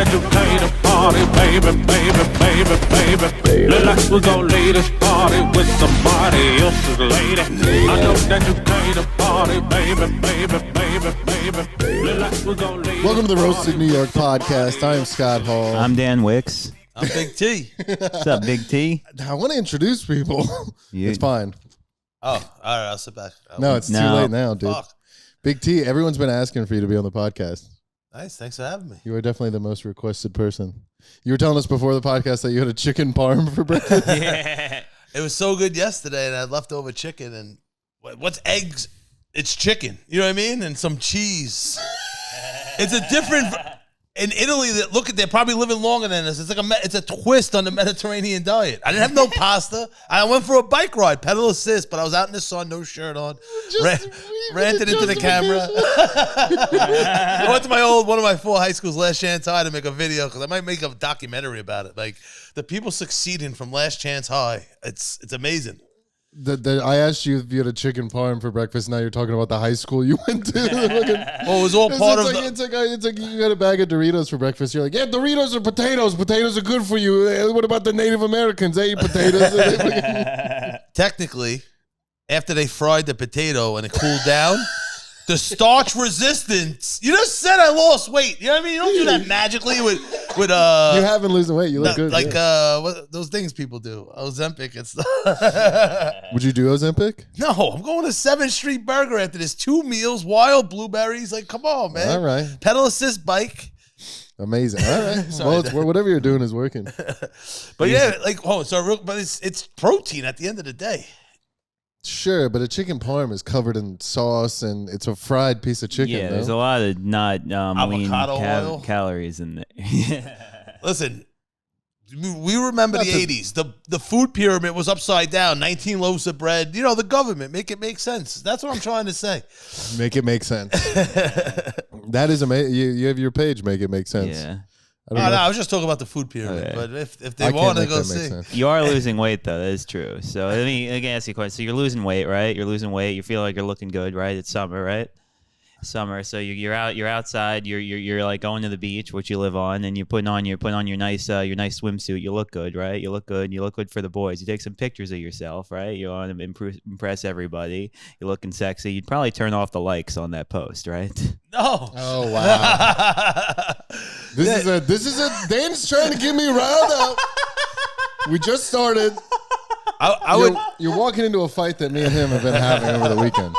that you came to party, baby, baby, baby, baby. Look like we gon' leave this party with somebody else's lady. I know that you came to party, baby, baby, baby, baby. Look like we gon' leave. Welcome to the Roasted New York podcast. I am Scott Hall. I'm Dan Wickes. I'm Big T. What's up, Big T? I want to introduce people. It's fine. Oh, all right. I'll sit back. No, it's too late now, dude. Fuck. Big T, everyone's been asking for you to be on the podcast. Nice. Thanks for having me. You are definitely the most requested person. You were telling us before the podcast that you had a chicken parm for breakfast. Yeah. It was so good yesterday, and I had leftover chicken. And what's eggs? It's chicken. You know what I mean? And some cheese. It's a different. In Italy, they're probably living longer than us. It's like it's a twist on the Mediterranean diet. I didn't have no pasta. I went for a bike ride, pedal assist, but I was out in the sun, no shirt on. Ranted into the camera. I went to one of my 4 high schools, Last Chance High, to make a video because I might make a documentary about it. Like the people succeeding from Last Chance High. It's amazing. I asked you if you had a chicken parm for breakfast. Now you're talking about the high school you went to. Well, it was all part of It's like you had a bag of Doritos for breakfast. You're like, yeah, Doritos are potatoes. Potatoes are good for you. What about the Native Americans? They eat potatoes. Technically, after they fried the potato and it cooled down, the starch resistance. You just said I lost weight. You know what I mean? You don't do that magically with You have been losing weight. You look good. Like what those things people do. Ozempic and stuff. Would you do Ozempic? No, I'm going to 7th Street Burger after this. 2 meals, wild blueberries. Like, come on, man. All right. Pedal assist bike. Amazing. All right. Well, whatever you're doing is working. But yeah, like, but it's protein at the end of the day. Sure, but a chicken parm is covered in sauce and it's a fried piece of chicken. Yeah, there's a lot of not lean oil. calories in there. Listen, we remember the 80s. The food pyramid was upside down. 19 loaves of bread. You know, the government. Make it make sense. That's what I'm trying to say. Make it make sense. That is amazing. You have your page, Make It Make Sense. Yeah. I was just talking about the food pyramid. Okay. But if they want to go see. You are losing weight, though. That is true. So let me ask you a question. So you're losing weight, right? You're losing weight. You feel like you're looking good, right? It's summer, right? Summer. So you're outside. You're like going to the beach, which you live on, and you're putting on your nice swimsuit. You look good, right? You look good. You look good for the boys. You take some pictures of yourself, right? You want to impress everybody. You're looking sexy. You'd probably turn off the likes on that post, right? No. Oh wow. This is a Dan's trying to get me riled up. We just started. You're walking into a fight that me and him have been having over the weekend.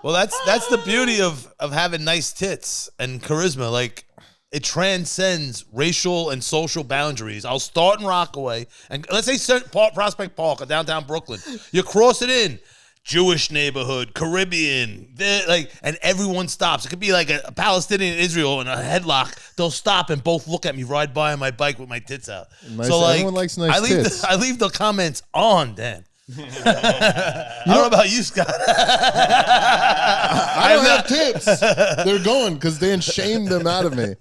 Well, that's the beauty of having nice tits and charisma. Like, it transcends racial and social boundaries. I'll start in Rockaway, and let's say Prospect Park or downtown Brooklyn. You cross it in, Jewish neighborhood, Caribbean, and everyone stops. It could be like a Palestinian in Israel in a headlock. They'll stop and both look at me ride by on my bike with my tits out. Nice. So everyone likes nice tits. I leave the comments on, Dan. I don't know about you, Scott. I don't have tits. They're gone because Dan shamed them out of me.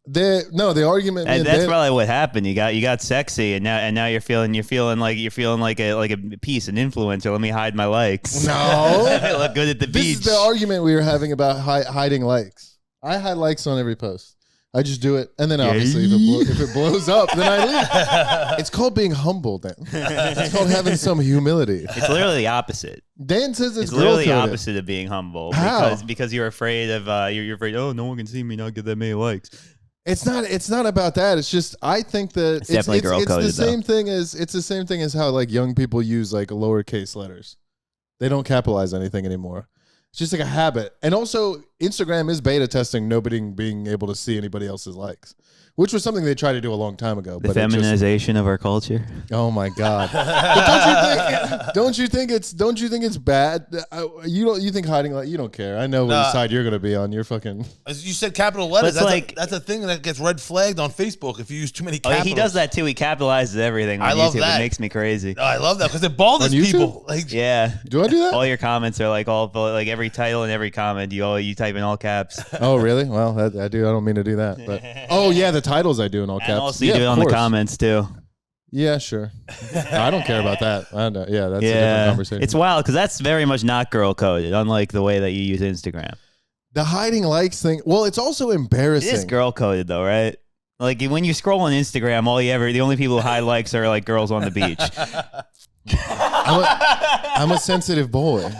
The argument. And that's probably what happened. You got sexy, and now you're feeling like a piece, an influencer. Let me hide my likes. No, I look good at the beach. This is the argument we were having about hiding likes. I hide likes on every post. I just do it, and then obviously if it blows up, then I leave. It's called being humble, Dan. It's called having some humility. It's literally the opposite. Dan says it's literally the opposite of being humble. How? Because you're afraid of you're afraid. Oh, no one can see me not get that many likes. It's not about that. It's just I think that it's definitely girl coded. It's the same thing as how like young people use like lowercase letters. They don't capitalize anything anymore. It's just like a habit. And also, Instagram is beta testing nobody being able to see anybody else's likes, which was something they tried to do a long time ago. The feminization of our culture. Oh my God! But don't you think it's bad? You think hiding like you don't care? I know which side you're going to be on. You're fucking. As you said, capital letters. That's a thing that gets red flagged on Facebook if you use too many capitals. He does that too. He capitalizes everything on I love YouTube. That. It makes me crazy. Oh, I love that because it bothers people. Like, yeah. Do I do that? All your comments are like every title and every comment you type in all caps. Oh really? Well, I do. I don't mean to do that, but oh yeah, the titles I do in all caps. And also you do it on the comments too. Yeah, sure. I don't care about that. I know. Yeah, that's a different conversation. It's wild because that's very much not girl coded, unlike the way that you use Instagram. The hiding likes thing. Well, it's also embarrassing. It is girl coded though, right? Like when you scroll on Instagram, the only people who hide likes are like girls on the beach. I'm a sensitive boy.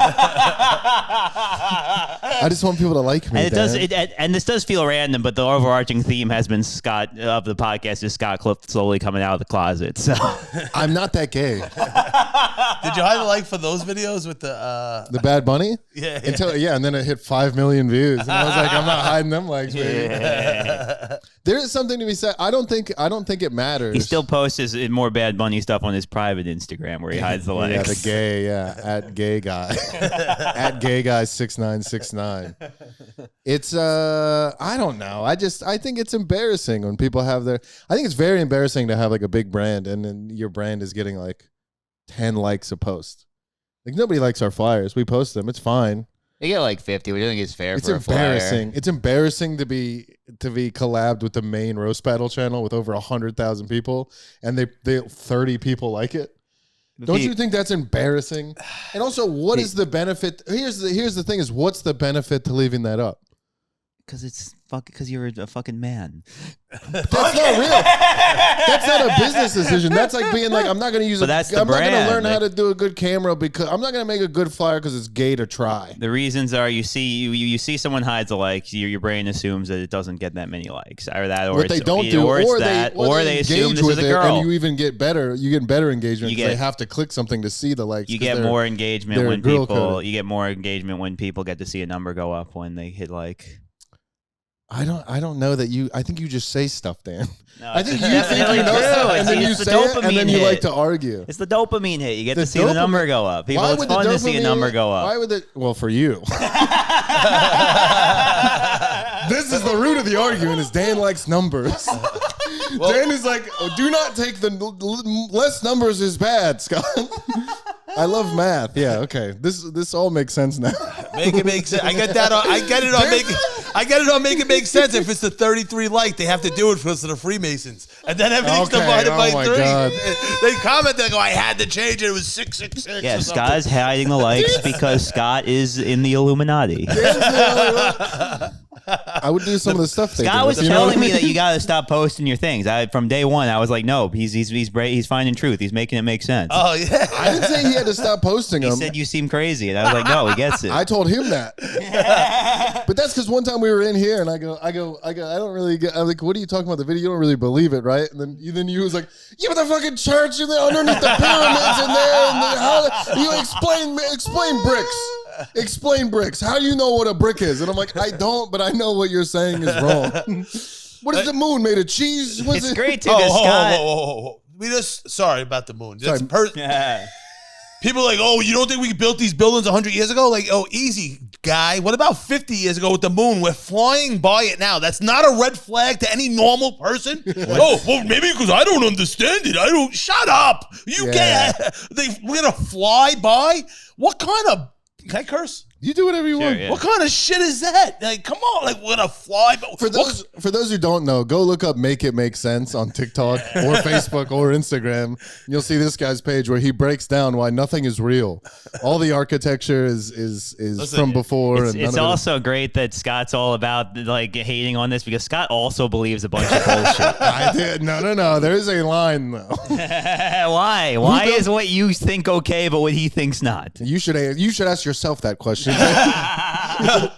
I just want people to like me. And this does feel random, but the overarching theme has been Scott of the podcast is Scott Cliff slowly coming out of the closet. So I'm not that gay. Did you hide a like for those videos with the Bad Bunny? Yeah. And then it hit 5 million views, and I was like, I'm not hiding them likes, baby. yeah. There is something to be said. I don't think it matters. He still posts more Bad Bunny stuff on his private Instagram where he hides the likes. Yeah, the gay, at gay guy, at gay guy 6969. It's I don't know. I think it's embarrassing when people have I think it's very embarrassing to have like a big brand and then your brand is getting like 10 likes a post. Like nobody likes our flyers. We post them. It's fine. They get like 50. We don't think it's fair It's for a flyer. embarrassing. It's embarrassing to be collabed with the main Roast Battle channel with over 100,000 people, and they 30 people like it. Don't you think that's embarrassing? And also, what is the benefit? Here's the thing: is what's the benefit to leaving that up? Because you're a fucking man. That's not real. That's not a business decision. That's like being like, I'm not going to use. But that's the I'm not going brand. to learn how to do a good camera because I'm not going to make a good flyer because it's gay to try. The reasons are you see someone hides a like, your brain assumes that it doesn't get that many likes, or that, or What it's, they don't do, or it's or that, they assume engage this with is a it, girl. and you even get better. You get better engagement. You because get- they have to click something to see the likes. You 'cause get they're- more engagement they're when girl people. coded. You get more engagement when people get to see a number go up when they hit like. I don't know that you. I think you just say stuff, Dan. No, I think it's you think definitely you know true. stuff, and then It's you the say it, and dopamine then you hit. like to argue. It's the dopamine hit. You get The to see the dopamine- number go up. People, it's would the fun to see a dopamine- number go up. Why would it? Well, for you. This is the root of the argument. Is Dan likes numbers. Dan is like, do not take the less numbers is bad, Scott. I love math. Yeah, okay. This all makes sense now. Make it make sense. I get that. I get it on make. I get it on make it make sense. If it's the 33 like, they have to do it for the Freemasons, and then everything's Okay, divided oh by my 3. God. They comment. They go, "I had to change it. It was 666." Yeah, or something. Scott's hiding the likes because Scott is in the Illuminati. I would do some of the stuff they Scott do. was You know what telling I me mean? that you got to stop posting your things. From day one, I was like, no, he's finding truth. He's making it make sense. Oh yeah. I didn't say he had to stop posting He them. said you seem crazy, and I was like, no, he gets it. I told him that. But that's because one time we were in here and I go, I don't really get, I'm like, what are you talking about the video? You don't really believe it, right? And then you was like, yeah, but the fucking church and underneath the pyramids in there, and how you explain bricks. Explain bricks. How do you know what a brick is? And I'm like, I don't, but I know what you're saying is wrong. What is the moon made of? Cheese? What's it's it? great too because Scott. Whoa. We just sorry about the moon. That's Sorry. Yeah. People are like, oh, you don't think we built these buildings 100 years ago? Like, oh, easy, guy. What about 50 years ago with the moon? We're flying by it now. That's not a red flag to any normal person. Oh, well, maybe because I don't understand it. I don't. Shut up. You can't. We're gonna fly by. What kind of? Can I curse? You do whatever you want. yeah. What kind of shit is that? Like, come on. Like, we're gonna fly. But For those who don't know, go look up "Make It Make Sense" on TikTok or Facebook or Instagram. You'll see this guy's page where he breaks down why nothing is real. All the architecture is from before. It's, and it's none of it- also great that Scott's all about like hating on this because Scott also believes a bunch of bullshit. I did no. There is a line though. Why? Why is what you think okay, but what he thinks not? You should ask yourself that question.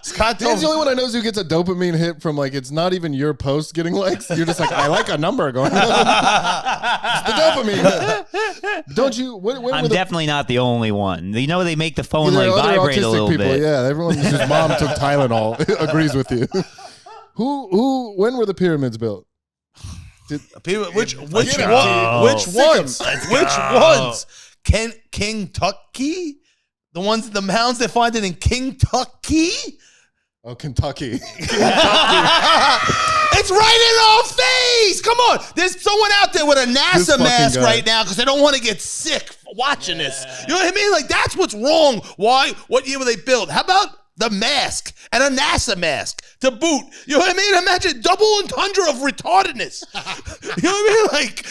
Scott Dan's told the only one I know who gets a dopamine hit from like it's not even your post getting likes. You're just like I like a number going. It's the dopamine. Don't you? When I'm were the- definitely not the only one. You know they make the phone there like are other vibrate a autistic little people, bit. Yeah, everyone whose mom took Tylenol agrees with you. Who? When were the pyramids built? people, which Get ones? out. Which Sick 'em. ones? Which ones? Kentucky? The ones, the mounds they find it in Kentucky? Oh, Kentucky. It's right in our face. Come on. There's someone out there with a This NASA fucking mask guy. right now because they don't want to get sick watching this. You know what I mean? Like, that's what's wrong. Why? What year were they built? How about the mask and a NASA mask to boot? You know what I mean? Imagine double entendre of retardedness. You know what I mean? Like,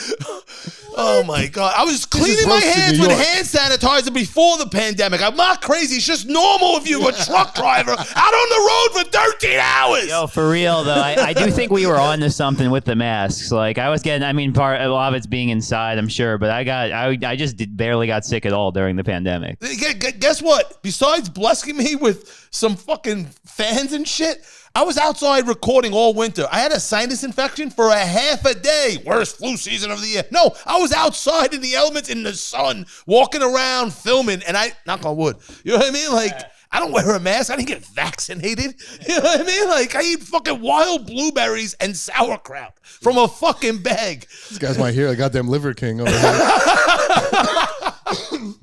Oh my God. I was cleaning my roasted hands New with York. hand sanitizer before the pandemic. I'm not crazy. It's just normal if you're a truck driver out on the road for 13 hours. Yo, for real though, I do think we were on to something with the masks. Like I was getting, I mean, a lot of it's being inside, I'm sure, but I just barely got sick at all during the pandemic. Guess what? Besides blessing me with some fucking fans and shit, I was outside recording all winter. I had a sinus infection for a half a day. Worst flu season of the year. No, I was outside in the elements in the sun, walking around, filming, and I, knock on wood, you know what I mean? Like, I don't wear a mask. I didn't get vaccinated. You know what I mean? Like, I eat fucking wild blueberries and sauerkraut from a fucking bag. This guy's my hero, goddamn Liver King over here.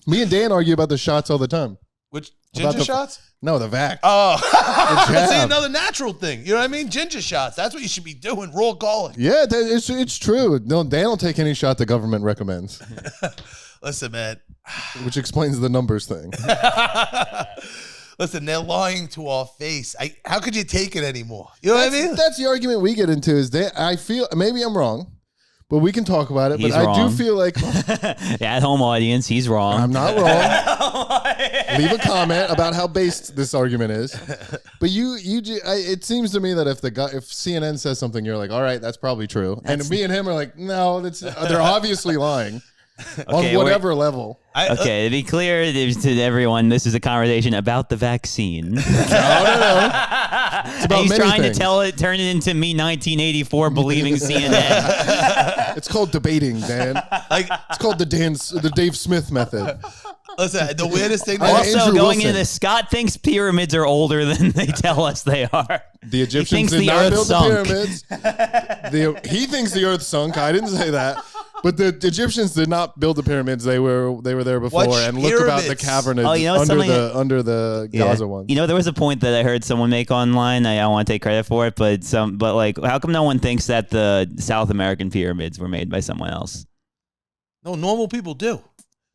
Me and Dan argue about the shots all the time. Which, About ginger the- shots? No, the vax. Oh, jab. see, another natural thing. You know what I mean? Ginger shots. That's what you should be doing. Raw garlic. Yeah, it's true. No, Dan will take any shot the government recommends, Listen, man. which explains the numbers thing. Listen, they're lying to our face. How could you take it anymore? You know what I mean? That's the argument we get into. Is I feel maybe I'm wrong, but we can talk about it. He's but I wrong. do feel like At home audience, he's wrong. I'm not wrong. Leave a comment about how based this argument is. But it seems to me that if CNN says something, you're like, all right, that's probably true. And me and him are like, no, they're obviously lying on whatever level. Okay, to be clear to everyone, this is a conversation about the vaccine. No. It's about He's many trying things. to turn it into me 1984 believing CNN. It's called debating, Dan. It's called the Dave Smith method. Listen, the weirdest thing. Also, Andrew going Wilson. into this, Scott thinks pyramids are older than they tell us they are. The Egyptians thinks did the not earth build sunk. the pyramids. He thinks the earth sunk. I didn't say that. But the Egyptians did not build the pyramids. They were there before. What And look about the pyramids? cavern Oh, you know under the Gaza one. You know, there was a point that I heard someone make online. I don't want to take credit for it, but like, how come no one thinks that the South American pyramids were made by someone else? No, normal people do.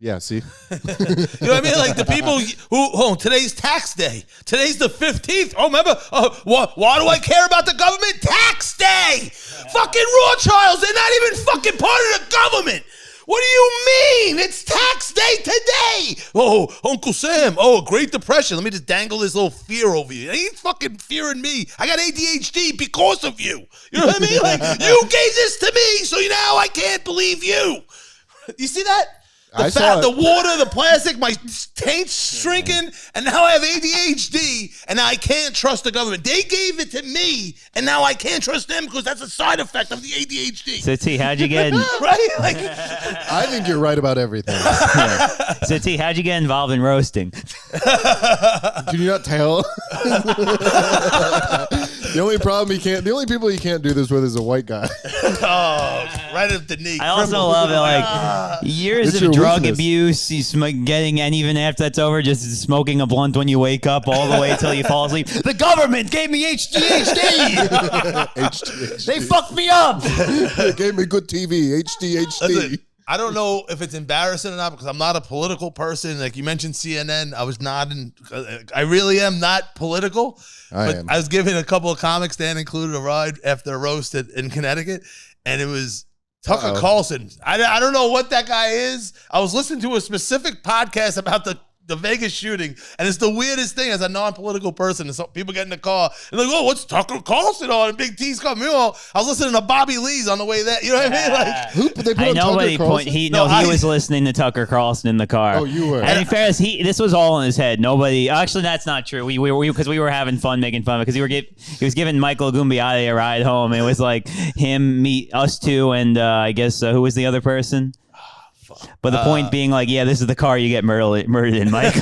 Yeah, see? You know what I mean? Like the people who today's tax day. Today's the 15th. Oh, remember? Why do I care about the government? Tax day! Fucking Rothschilds, they're not even fucking part of the government. What do you mean? It's tax day today. Oh, Uncle Sam. Oh, Great Depression. Let me just dangle this little fear over you. Ain't fucking fearing me. I got ADHD because of you. You know what I mean? Like, you gave this to me, so now I can't believe you. You see that? I saw it. The water, the plastic, my taint's shrinking, and now I have ADHD, and now I can't trust the government. They gave it to me, and now I can't trust them because that's a side effect of the ADHD. So T, how'd you get? Right? Like, I think you're right about everything. So T, how'd you get involved in roasting? Can you not tell? The only people he can't do this with is a white guy. oh, right at the knee. I also love it, like years It's of your drug weakness. abuse, he's getting, and even after that's over, just smoking a blunt when you wake up, all the way till you fall asleep. The government gave me HDHD. HD. They fucked me up. They gave me good TV. HD. Listen, I don't know if it's embarrassing or not because I'm not a political person. Like you mentioned CNN, I really am not political. I am. I was giving a couple of comics, Dan included, a ride after a roast in Connecticut, and it was Tucker Carlson. I don't know what that guy is. I was listening to a specific podcast about the Vegas shooting, and it's the weirdest thing as a non-political person. And so people get in the car and they're like, "Oh, what's Tucker Carlson on?" And Big T's coming. I was listening to Bobby Lee's on the way there. You know what I mean? Like, Who they put I on know, Tucker but he Carlson? he No, was listening to Tucker Carlson in the car. Oh, you were. And in fairness, this was all in his head. Nobody. Actually, that's not true. We because we were having fun making fun because he was giving Michael Gumbiati a ride home. It was like him, me, us two, and I guess who was the other person? But the point being, like, yeah, this is the car you get murdered in, Michael.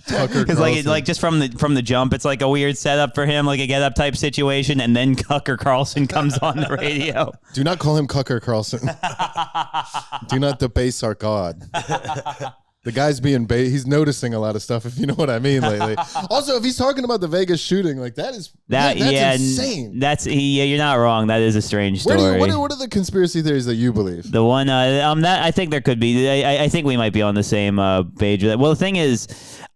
Tucker Because Carlson. like just from the jump, it's like a weird setup for him, like a get up type situation, and then Tucker Carlson comes on the radio. Do not call him Tucker Carlson. Do not debase our God. The guy's being he's noticing a lot of stuff, if you know what I mean, lately. Also, if he's talking about the Vegas shooting, like that's insane. You're not wrong. That is a strange story. What are the conspiracy theories that you believe? The one that I think there could be. I think we might be on the same page with that. Well, the thing is,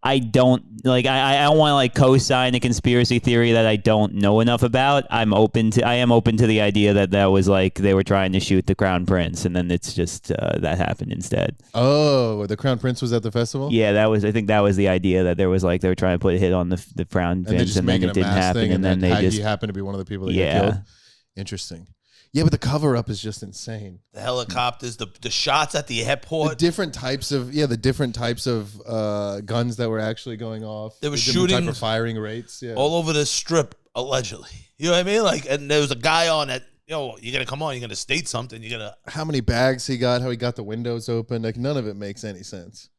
I don't like. I don't want to like co-sign a conspiracy theory that I don't know enough about. I am open to the idea that was like they were trying to shoot the Crown Prince, and then it's just that happened instead. Oh, the Crown Prince was at the festival. Yeah, I think that was the idea, that there was like they were trying to put a hit on the Crown Prince, and then it didn't happen, and then he happened to be one of the people that got killed. Interesting. Yeah, but the cover up is just insane. The helicopters, the shots at the airport, the different types of guns that were actually going off. They were shooting shooting type of firing rates, all over the strip, allegedly. You know what I mean? Like, and there was a guy on it. You're gonna come on. You're gonna state something. You're gonna how many bags he got, how he got the windows open. Like none of it makes any sense.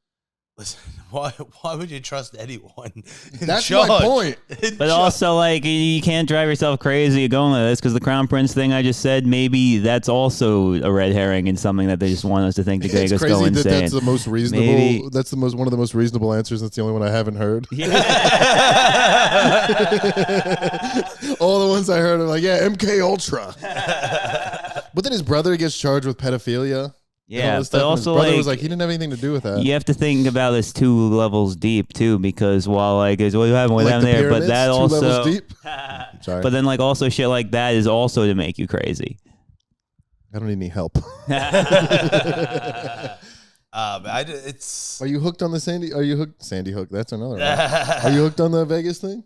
listen. Why would you trust anyone? That's my point. But also, like, you can't drive yourself crazy going with this, because the Crown Prince thing I just said, maybe that's also a red herring and something that they just want us to think to it's go crazy insane. that's the most reasonable. Maybe. That's one of the most reasonable answers. That's the only one I haven't heard. Yeah. All the ones I heard are like, yeah, MK Ultra. But then his brother gets charged with pedophilia. Yeah, but also, his brother like, was like, he didn't have anything to do with that. you have to think about this 2 levels deep too, because while like is what happened with them there, but that 2 also levels deep. Sorry, but then like also shit like that is also to make you crazy. I don't need any help. It's. Are you hooked on the Sandy? Are you hooked? Sandy Hook. That's another one. Are you hooked on the Vegas thing?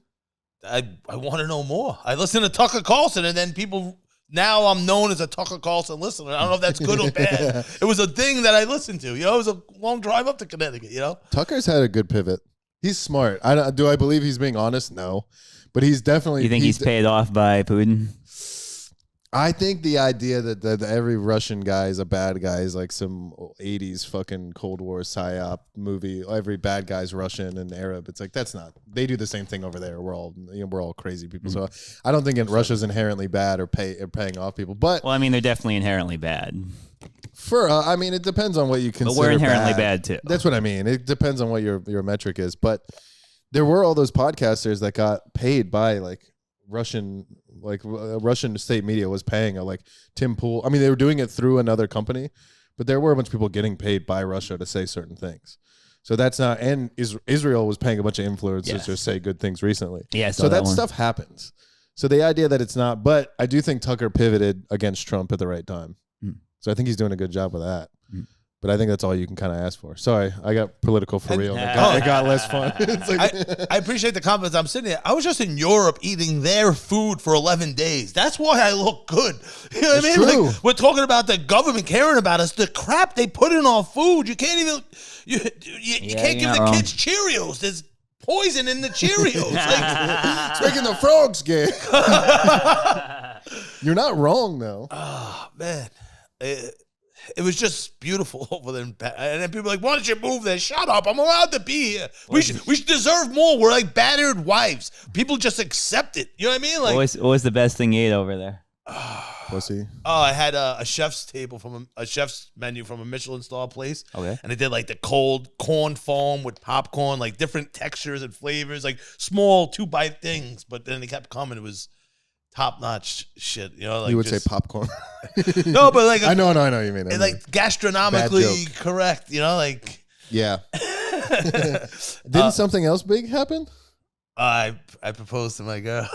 I want to know more. I listen to Tucker Carlson, and then people. Now I'm known as a Tucker Carlson listener. I don't know if that's good or bad. It was a thing that I listened to. It was a long drive up to Connecticut. Tucker's had a good pivot. He's smart. Do I believe he's being honest? No, but he's definitely. You think he's paid off by Putin? I think the idea that every Russian guy is a bad guy is like some 80s fucking Cold War psyop movie. Every bad guy's Russian and Arab. It's like, that's not. They do the same thing over there. We're all crazy people. So I don't think Russia's inherently bad or paying off people. But well, I mean, they're definitely inherently bad. I mean, it depends on what you consider. But we're inherently bad too. That's what I mean. It depends on what your metric is. But there were all those podcasters that got paid by like Russian state media was paying like Tim Pool. I mean, they were doing it through another company, but there were a bunch of people getting paid by Russia to say certain things. So that's not, and Israel was paying a bunch of influencers to say good things recently. Yeah, so that stuff happens. So the idea that it's not, but I do think Tucker pivoted against Trump at the right time. So I think he's doing a good job with that. But I think that's all you can kind of ask for. Sorry, I got political for real. It got less fun. It's like, I appreciate the compliments. I'm sitting here. I was just in Europe eating their food for 11 days. That's why I look good. You know what I mean? True. Like, we're talking about the government caring about us. The crap they put in our food. You can't even. You can't give the kids Cheerios. There's poison in the Cheerios. It's making the frogs gay. You're not wrong though. Oh man. It was just beautiful over there. And then people are like, why don't you move there? Shut up. I'm allowed to be here. We should deserve more. We're like battered wives. People just accept it. You know what I mean? Like, what was the best thing you ate over there? Pussy. Oh, I had a chef's table from a chef's menu from a Michelin star place. Okay. And they did like the cold corn foam with popcorn, like different textures and flavors, like small 2-bite things. But then they kept coming. It was top-notch shit, like you would say popcorn. No, but like I know you mean. And like gastronomically correct, like yeah. Didn't something else big happen? I proposed to my girl.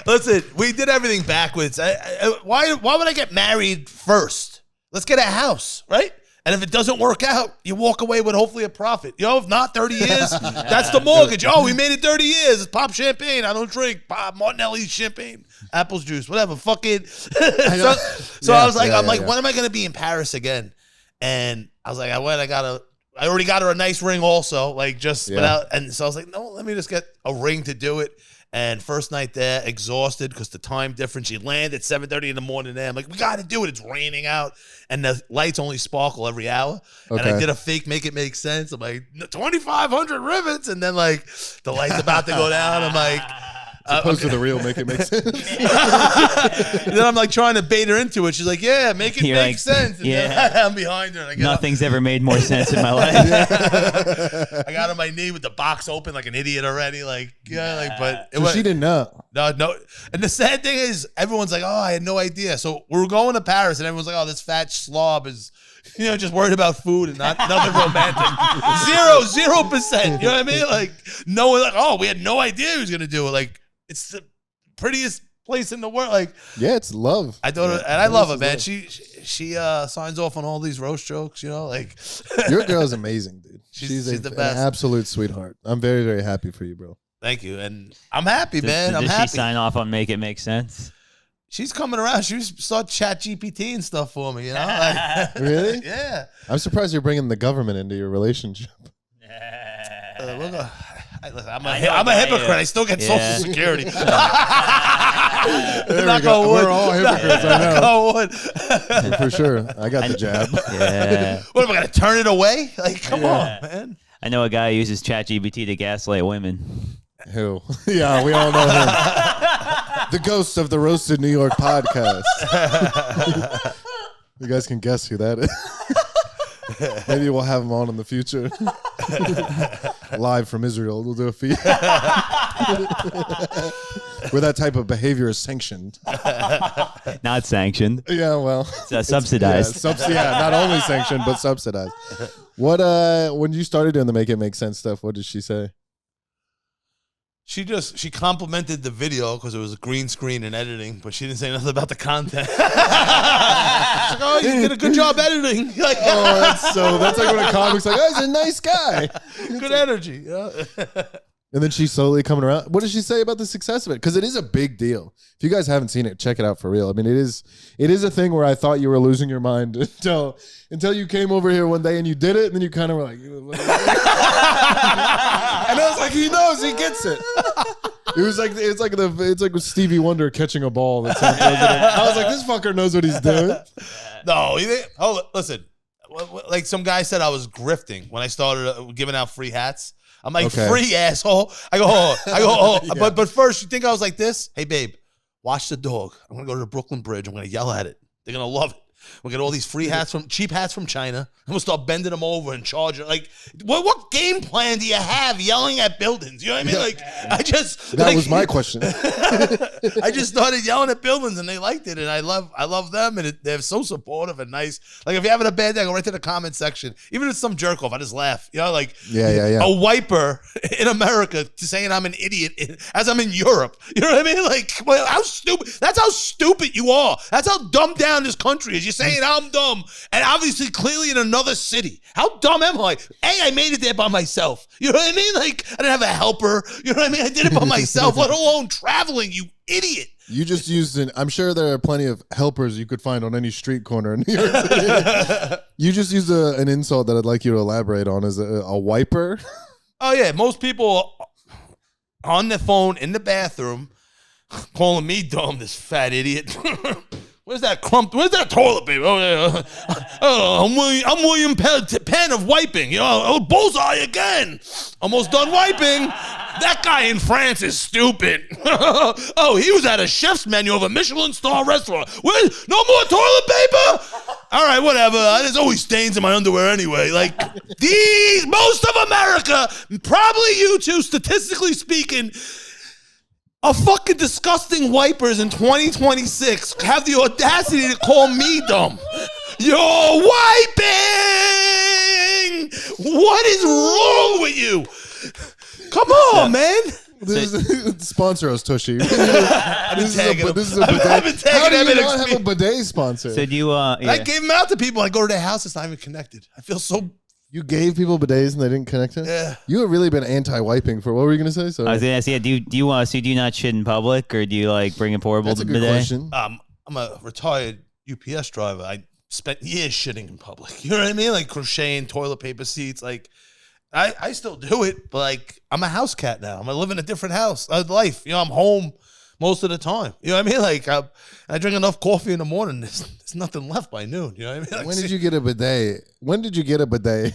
Listen, we did everything backwards. Why would I get married first? Let's get a house, right? And if it doesn't work out, you walk away with hopefully a profit. If not 30 years, that's the mortgage. Oh, we made it 30 years. It's pop champagne. I don't drink pop Martinelli's champagne, apples juice, whatever. Fuck it. So I was like, when am I going to be in Paris again? And I was like, I already got her a nice ring also, without. And so I was like, no, let me just get a ring to do it. And first night there, exhausted because the time difference. You land at 7:30 in the morning there. I'm like, we got to do it. It's raining out. And the lights only sparkle every hour. Okay. And I did a fake make it make sense. I'm like, 2,500 rivets. And then like the light's about to go down. I'm like, opposed to the real make it make sense. Then I'm like trying to bait her into it. She's like, yeah, make it make sense. And then I'm behind her. And Nothing's ever made more sense in my life. I got on my knee with the box open like an idiot already. But she didn't know. No. And the sad thing is, everyone's like, oh, I had no idea. So we're going to Paris, and everyone's like, oh, this fat slob is, just worried about food and nothing romantic. 0%. You know what I mean? Like, no one, like, oh, we had no idea he was going to do it. Like, it's the prettiest place in the world. Like, yeah, it's love. I thought, and I love her, man. She signs off on all these roast jokes, like. Your girl's amazing, dude. She's the best. An absolute sweetheart. I'm very, very happy for you, bro. Thank you. And I'm happy, man. I'm Did happy. she sign off on Make It Make Sense? She's coming around. She start chat GPT and stuff for me, Like, really? Yeah. I'm surprised you're bringing the government into your relationship. I'm a hypocrite. I still get Social Security. There we go. We're all hypocrites, I know. For sure. I got the jab. Yeah. What, am I going to turn it away? Like, come on, man. I know a guy who uses ChatGPT to gaslight women. Who? Yeah, we all know him. The ghost of the Roasted New York podcast. You guys can guess who that is. Maybe we'll have him on in the future. Live from Israel. We'll do a feed. Where that type of behavior is sanctioned. Not sanctioned. Yeah, well. It's subsidized. Not only sanctioned, but subsidized. What, when you started doing the Make It Make Sense stuff, what did she say? She complimented the video because it was a green screen and editing, but she didn't say nothing about the content. She's like, oh, you did a good job editing. Like, that's like when a comic's like, oh, he's a nice guy. Good energy. Yeah. And then she's slowly coming around. What did she say about the success of it? Because it is a big deal. If you guys haven't seen it, check it out for real. I mean, it is a thing where I thought you were losing your mind until you came over here one day and you did it, and then you kind of were like, and I was like, he knows, he gets it. It's like with Stevie Wonder catching a ball. That's I was like, this fucker knows what he's doing. No, listen. Like some guy said, I was grifting when I started giving out free hats. I'm like, okay. Free asshole. I go, oh. Yeah. But first, you think I was like this? Hey, babe, watch the dog. I'm going to go to the Brooklyn Bridge. I'm going to yell at it. They're going to love it. We'll get all these free hats cheap hats from China. I'm going to start bending them over and charging. Like, what game plan do you have yelling at buildings? You know what I mean? Like, That was my question. I just started yelling at buildings and they liked it. And I love them. And they're so supportive and nice. Like, if you're having a bad day, go right to the comment section. Even if it's some jerk off, I just laugh. Like, yeah. A wiper in America saying I'm an idiot as I'm in Europe. You know what I mean? Like, well, how stupid. That's how stupid you are. That's how dumbed down this country is. You're saying I'm dumb, and obviously, clearly in another city. How dumb am I? I made it there by myself. You know what I mean? Like, I didn't have a helper. You know what I mean? I did it by myself, let alone traveling, you idiot. You just used I'm sure there are plenty of helpers you could find on any street corner in New York City. You just used an insult that I'd like you to elaborate on. Is a wiper? Oh, yeah. Most people on their phone in the bathroom calling me dumb, this fat idiot. Where's that toilet paper? Oh, yeah. I'm William Penn of wiping. Bullseye again. Almost done wiping. That guy in France is stupid. Oh, he was at a chef's menu of a Michelin star restaurant. No more toilet paper? All right, whatever. There's always stains in my underwear anyway. Like, most of America, probably you two, statistically speaking, are fucking disgusting wipers in 2026 have the audacity to call me dumb. You're wiping! What is wrong with you? Come on, man. Sponsor us, Tushy. I've been tagging him. How do you not have a bidet sponsor? So do you? I gave them out to people. I go to their house. It's not even connected. I feel so. You gave people bidets and they didn't connect it? Yeah. You have really been anti-wiping for, what were you going to say? So I was going to ask, do you not shit in public, or do you like bring a portable That's a good bidet? question. I'm a retired UPS driver. I spent years shitting in public. You know what I mean? Like crocheting toilet paper seats. Like, I still do it, but like, I'm a house cat now. I'm living a different life. I'm home most of the time. You know what I mean? Like, I drink enough coffee in the morning. There's nothing left by noon. You know what I mean? Like, when did you get a bidet? When did you get a bidet?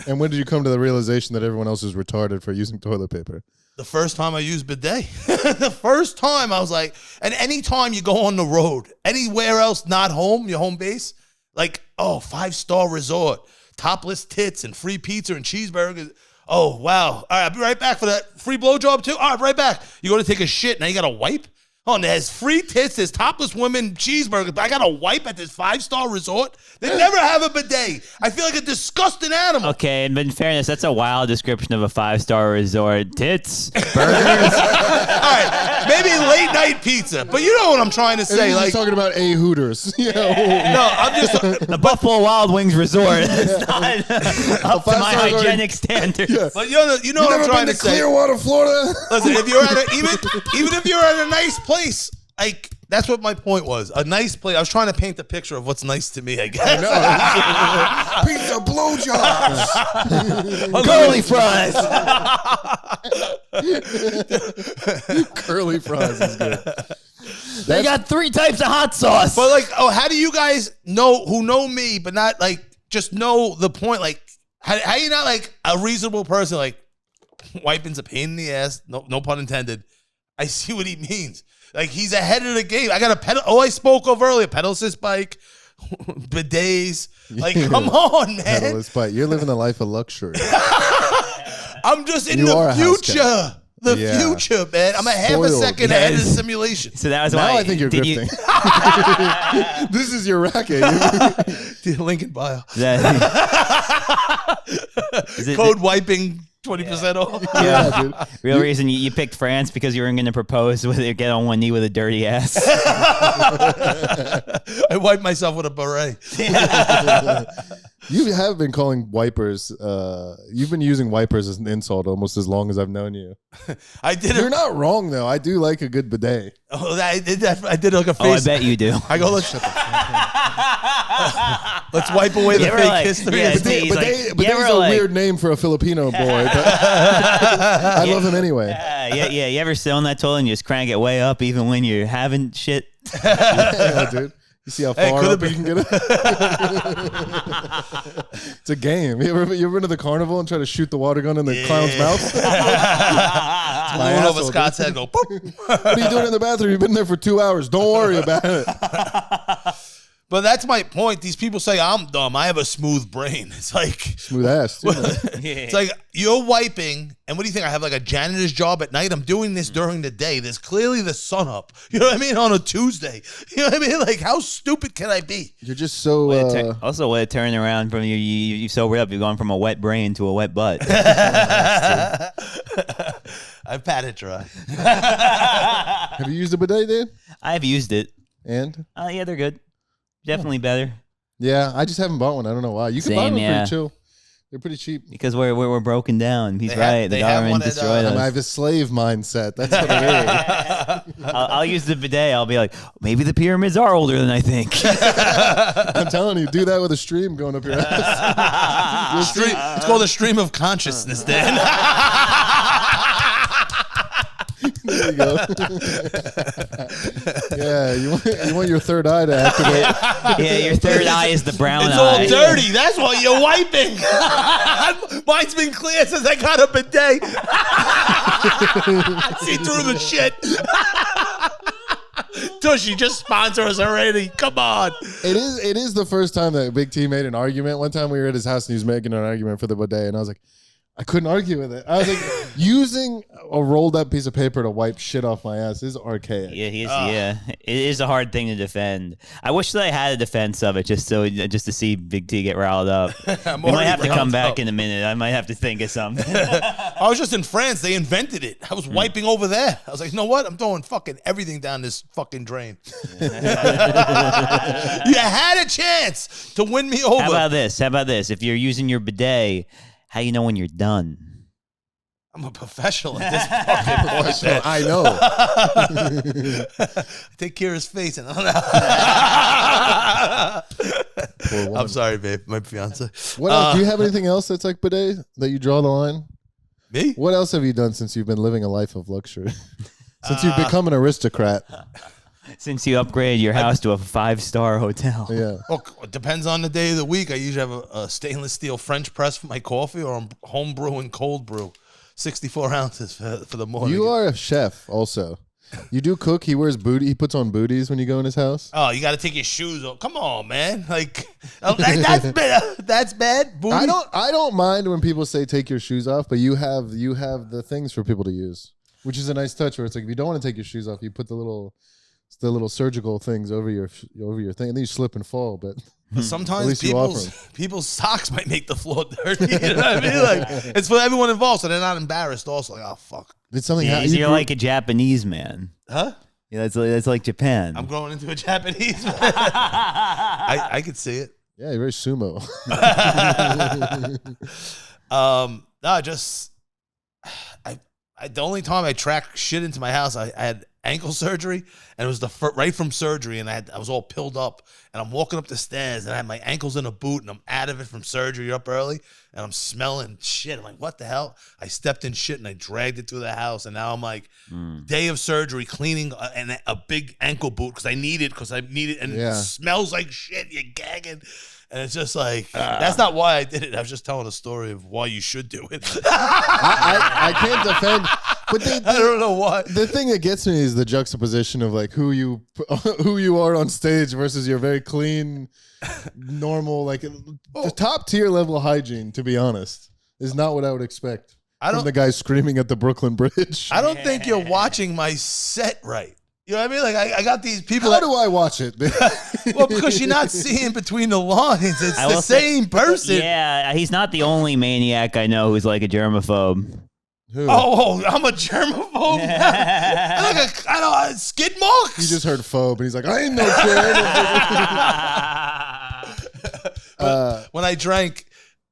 And when did you come to the realization that everyone else is retarded for using toilet paper? The first time I used bidet. The first time I was like, and anytime you go on the road, anywhere else not home, your home base, like, 5-star resort, topless tits and free pizza and cheeseburgers. Oh, wow. All right, I'll be right back for that free blowjob, too. All right, right back. You go to take a shit, now you got to wipe? Oh, and there's free tits, there's topless women, cheeseburgers, but I got to wipe at this 5-star resort? They never have a bidet. I feel like a disgusting animal. Okay, and in fairness, that's a wild description of a 5-star resort. Tits, burgers. All right, maybe late night pizza, but you know what I'm trying to say. He's Like, talking about a Hooters. no, I'm just The Buffalo Wild Wings resort. It's not up to my 5-star resort. hygienic standards. But you know what I'm trying to say. Clearwater, Florida? Listen, if you're at even if you're at a nice place, like that's what my point was. A nice place. I was trying to paint the picture of what's nice to me, I guess. Pizza blowjobs. Curly fries. Curly fries is good. They got 3 types of hot sauce. But like, oh, how do you guys know me, but not like just know the point? Like, how you not like a reasonable person? Like, wiping's a pain in the ass. No pun intended. I see what he means. Like, he's ahead of the game. I got a pedal. Oh, I spoke of earlier. Pedal assist bike, bidets. Like, come on, man. Pedalist bike. You're living a life of luxury. I'm just in You are the a house future. The Yeah. future, man. I'm a half a Spoiled. second ahead of the simulation. So that was Now why. I think you're did grifting. This is your racket. The link in bio. Is it Code wiping 20% off. Yeah, dude. real reason you picked France because you weren't going to propose with get on one knee with a dirty ass? I wiped myself with a beret. You have been calling wipers. You've been using wipers as an insult almost as long as I've known you. I did You're it. not wrong though. I do like a good bidet. Oh, I did that. I did like a Oh, I face. bet you do. I go, let's wipe away the You ever, fake like- history. yeah, Bidet- he's like- Bidet, you bidet's ever, a like- weird name for a Filipino boy, but I love him anyway. Yeah. You ever sit on that toilet and you just crank it way up even when you're having shit? Yeah, dude. You see how Hey, far could've up you can get it? It's a game. You ever been to the carnival and try to shoot the water gun in the clown's mouth? Blown asshole, over Scott's head. Go. Boop. What are you doing in the bathroom? You've been there for 2 hours. Don't worry about it. But that's my point. These people say I'm dumb. I have a smooth brain. It's like Smooth ass. Too, man. it's like you're wiping, and what do you think? I have like a janitor's job at night. I'm doing this during the day. There's clearly the sun up. You know what I mean? On a Tuesday. You know what I mean? Like, how stupid can I be? You're just so. Also, way to turn around from you sobered up. You've gone from a wet brain to a wet butt. I've pat it dry. Have you used a bidet, Dan? I've used it. And Yeah, they're good. Definitely better yeah, I just haven't bought one. I don't know why. You can buy Same, them yeah. pretty chill. They're pretty cheap. because we're broken down. He's They right. have- The they have government one at, destroyed I us. have a slave mindset. That's what it is. I'll use the bidet. I'll be like, maybe the pyramids are older than I think. I'm telling you, do that with a stream going up your ass. It's called a stream of consciousness, Dan. There you go. Yeah, you want your third eye to activate. Yeah, your third eye is the brown It's eye. all dirty. That's why you're wiping. Mine's been clear since I got a bidet. I see through the shit. Tushy, just sponsor us already. Come on. It is the first time that Big T made an argument. One time we were at his house and he was making an argument for the bidet, and I was like, I couldn't argue with it. I was like, using a rolled up piece of paper to wipe shit off my ass is archaic. Yeah, it is a hard thing to defend. I wish that I had a defense of it just to see Big T get riled up. We might have to come back in a minute. I might have to think of something. I was just in France. They invented it. I was wiping over there. I was like, you know what? I'm throwing fucking everything down this fucking drain. You had a chance to win me over. How about this? If you're using your bidet, how you know when you're done? I'm a professional at this fucking point. So I know. I take care of his face. And Poor woman. I'm sorry, babe. My fiance. What else? Do you have anything else that's like bidet that you draw the line? Me? What else have you done since you've been living a life of luxury? Since you've become an aristocrat? Since you upgraded your house to a 5-star hotel. Yeah. Well, it depends on the day of the week. I usually have a stainless steel French press for my coffee, or I'm home brew and cold brew. 64 ounces for the morning. You are a chef also. You do cook. He wears booty. He puts on booties when you go in his house. Oh, you got to take your shoes off. Come on, man. Like that's bad. That's bad. Booty. I don't mind when people say take your shoes off, but you have the things for people to use, which is a nice touch. Where it's like if you don't want to take your shoes off, you put the little surgical things over your thing, and then you slip and fall. But sometimes people's socks might make the floor dirty. You know what I mean? Like it's for everyone involved, so they're not embarrassed. Also, like, oh fuck. Did something happen? You're like a Japanese man. Huh? Yeah, that's like Japan. I'm growing into a Japanese man. I could see it. Yeah, you're very sumo. No, just the only time I track shit into my house, I had ankle surgery, and it was right from surgery, and I was all pilled up, and I'm walking up the stairs, and I had my ankles in a boot, and I'm out of it from surgery up early, and I'm smelling shit. I'm like, what the hell? I stepped in shit, and I dragged it through the house, and now I'm like, day of surgery, cleaning a big ankle boot because I need it, and it smells like shit. You're gagging. And it's just like, that's not why I did it. I was just telling a story of why you should do it. I can't defend, but I don't know why. The thing that gets me is the juxtaposition of like who you are on stage versus your very clean, normal, like the top tier level hygiene. To be honest, is not what I would expect from the guy screaming at the Brooklyn Bridge. I don't think you're watching my set right. You know what I mean? Like I got these people. How do I watch it? Well, because you're not seeing between the lines. It's the same person. Yeah, he's not the only maniac I know who's like a germaphobe. Who? Oh, I'm a germaphobe. I don't skid marks. He just heard phobe, and he's like, I ain't no kid. When I drank,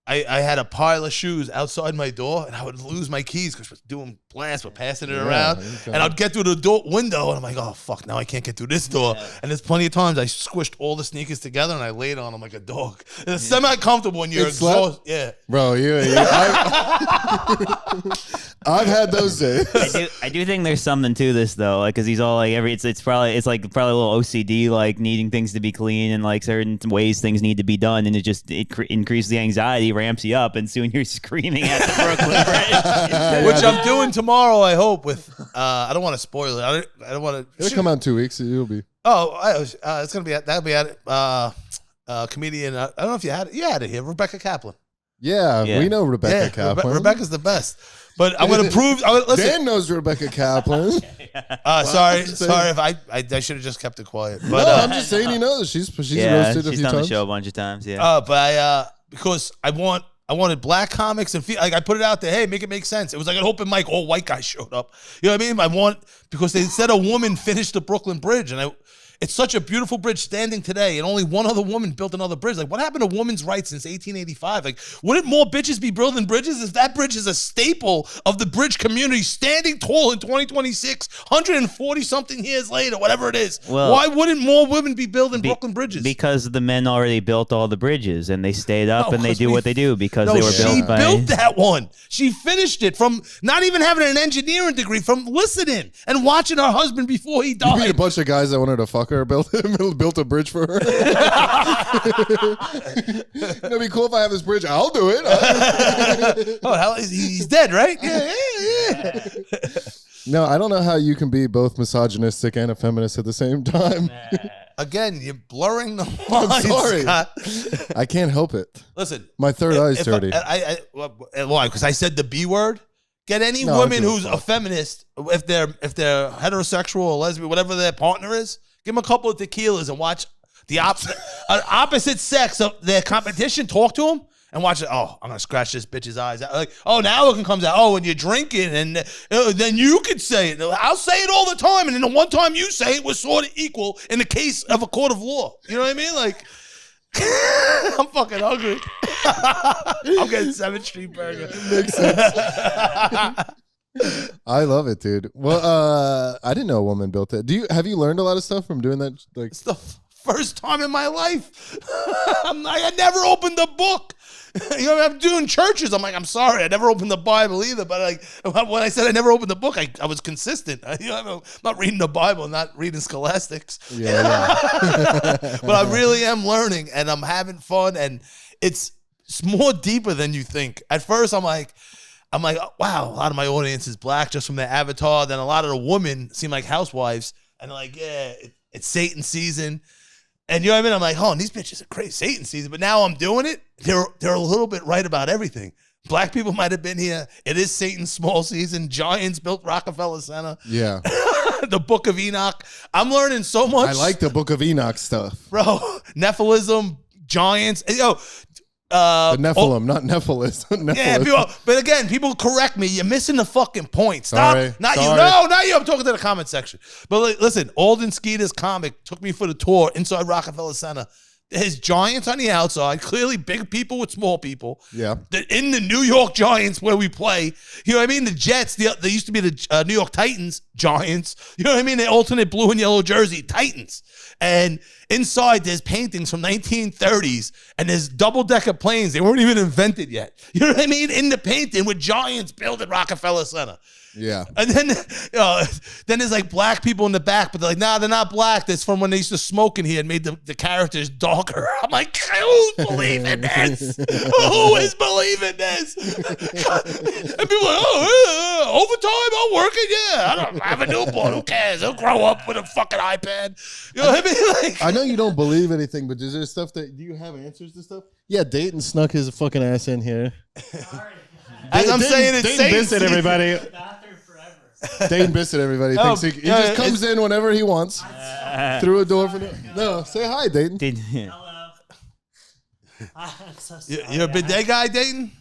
I had a pile of shoes outside my door, and I would lose my keys because I was doing blast, but passing it around. And I'd get through the door window, and I'm like, oh, fuck, now I can't get through this door. And there's plenty of times I squished all the sneakers together, and I laid on them like a dog. It's semi-comfortable when you're exhausted. Yeah. Bro, I've had those days. I do think there's something to this though, like because he's all like it's probably a little OCD, like needing things to be clean and like certain ways things need to be done, and it increases the anxiety, ramps you up, and soon you're screaming at the Brooklyn Bridge, which I'm doing tomorrow. I hope with I don't want to spoil it. I don't want to. It'll come out in 2 weeks. It'll be. It's gonna be that'll be at comedian. I don't know if you had it here, Rebecca Kaplan. Yeah, we know Rebecca Kaplan. Rebecca's the best. But I'm going to prove. Listen. Dan knows Rebecca Kaplan. Sorry if I should have just kept it quiet. But no, I'm just saying he knows. She's roasted a few times. She's done the show a bunch of times. Yeah. But because I wanted black comics and like I put it out there. Hey, make it make sense. It was like an open mic. All white guys showed up. You know what I mean? Because they said a woman finished the Brooklyn Bridge, and it's such a beautiful bridge standing today, and only one other woman built another bridge. Like, what happened to women's rights since 1885? Like, wouldn't more bitches be building bridges? If that bridge is a staple of the bridge community, standing tall in 2026, 140-something years later, whatever it is, why wouldn't more women be building Brooklyn bridges? Because the men already built all the bridges, and they stayed up and they do what they do because they were built by... she built that one. She finished it from not even having an engineering degree, from listening and watching her husband before he died. You meet a bunch of guys that wanted to fuck her, built a bridge for her. It'd be cool if I have this bridge. I'll do it. Oh, hell, he's dead, right? Yeah. No, I don't know how you can be both misogynistic and a feminist at the same time. Again, you're blurring the lines. I'm sorry. Scott. I can't help it. Listen, my third eye's dirty. Why? Because I said the B word. Get any woman who's a feminist, if they're heterosexual or lesbian, whatever their partner is, give them a couple of tequilas and watch the opposite sex of their competition talk to them and watch it. Oh, I'm going to scratch this bitch's eyes. Like, oh, now it can come out. Oh, when you're drinking, and then you could say it. I'll say it all the time, and then the one time you say it was sort of equal in the case of a court of law. You know what I mean? Like, I'm fucking hungry. I'm getting 7th Street burger. Makes sense. I love it, dude. Well, I didn't know a woman built it. Have you learned a lot of stuff from doing that? Like, it's the first time in my life. I never opened the book. You know, I'm doing churches. I'm like, I'm sorry, I never opened the Bible either. But like, when I said I never opened the book, I was consistent. You know, I'm not reading the Bible, not reading scholastics. Yeah. But I really am learning, and I'm having fun, and it's more deeper than you think. At first, I'm like, I'm like, oh, wow, a lot of my audience is black just from their avatar. Then a lot of the women seem like housewives, and they're like, yeah, it's Satan season. And you know what I mean? I'm like, oh, and these bitches are crazy, Satan season. But now I'm doing it. They're a little bit right about everything. Black people might have been here. It is Satan's small season. Giants built Rockefeller Center. Yeah. The Book of Enoch. I'm learning so much. I like the Book of Enoch stuff. Bro, Nephilism, giants. Yo, The Nephilim, not Nephilim. yeah, people, but again, people correct me. You're missing the fucking point. Stop. Sorry. Not you. Sorry. No, not you. I'm talking to the comment section. But listen, Alden Skeeter's comic took me for the tour inside Rockefeller Center. There's giants on the outside, clearly big people with small people. Yeah. In the New York Giants where we play, you know what I mean? The Jets, they used to be the New York Titans, Giants. You know what I mean? The alternate blue and yellow jersey, Titans. And inside there's paintings from 1930s and there's double-decker planes. They weren't even invented yet. You know what I mean? In the painting with Giants built at Rockefeller Center. Yeah. And then there's like black people in the back, but they're like, nah, they're not black. That's from when they used to smoke in here and made the characters darker. I'm like, who's believing this? Who is believing this? And people are like, oh, overtime, I'm working. Yeah, I don't have a newborn. Who cares? He'll grow up with a fucking iPad. You know what I mean? Like, I know you don't believe anything, but is there stuff that, do you have answers to stuff? Yeah, Dayton snuck his fucking ass in here. as I'm saying, it's Dayton Satan Bissett, season. everybody. Dayton Bissett, everybody. Oh, Thinks he yeah, just comes in whenever he wants. Through a door for no. Say hi, Dayton. Hello. I'm so sorry. You're a bidet guy, Dayton?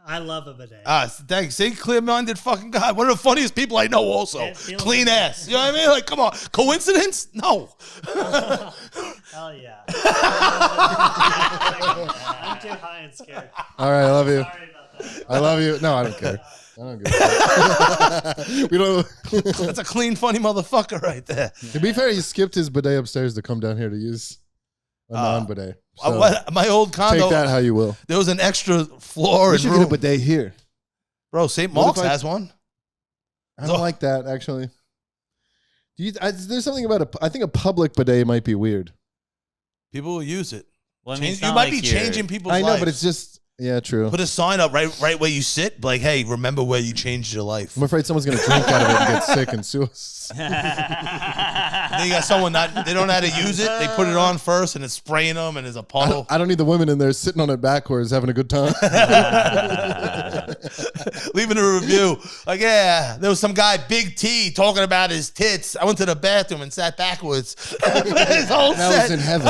I love a bidet. Thanks. See, clear-minded fucking guy. One of the funniest people I know also. Clean ass. You know what I mean? Like, come on. Coincidence? No. Hell yeah. I'm too high and scared. All right, I love you. Sorry about that. I love you. No, I don't care. I don't give a fuck. We don't. That's a clean, funny motherfucker right there. To be fair, he skipped his bidet upstairs to come down here to use a non-bidet. So My old condo, take that how you will. there was an extra floor We and should room. get a bidet here. Bro, St. What if Mark's I- has one. I don't like that, actually. There's something about I think a public bidet might be weird. People will use it. Well, I mean, it's You not might like be you're- changing people's I know, lives. but it's just, yeah, true. Put a sign up right where you sit. Like, hey, remember where you changed your life. I'm afraid someone's going to drink out of it and get sick and sue us. Then you got someone they don't know how to use it. They put it on first and it's spraying them and there's a puddle. I don't need the women in there sitting on it backwards having a good time. Leaving a review. Like, yeah, there was some guy, Big T, talking about his tits. I went to the bathroom and sat backwards. His whole That set. was in heaven.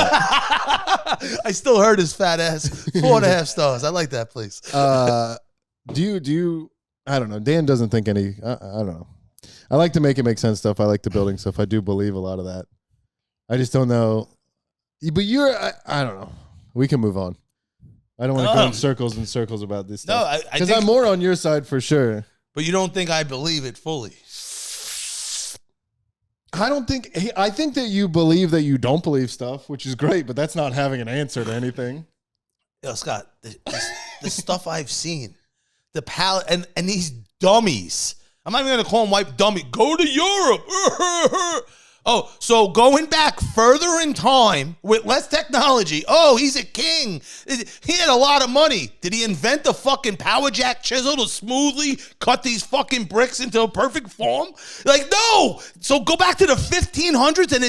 I still heard his fat ass. 4.5 stars. I like that place. Do you, I don't know. Dan doesn't think any, I don't know. I like to make it make sense stuff. I like the building stuff. I do believe a lot of that. I just don't know. But I don't know. We can move on. I don't want to go in circles and circles about this No, stuff. I Because think, I'm more on your side for sure. but you don't think I believe it fully. I think that you believe that you don't believe stuff, which is great, but that's not having an answer to anything. Yo, Scott, the stuff I've seen, the palette, and these dummies. I'm not even going to call them white dummy. Go to Europe. Oh, so going back further in time with less technology. Oh, he's a king. He had a lot of money. Did he invent the fucking power jack chisel to smoothly cut these fucking bricks into a perfect form? Like, no. So go back to the 1500s and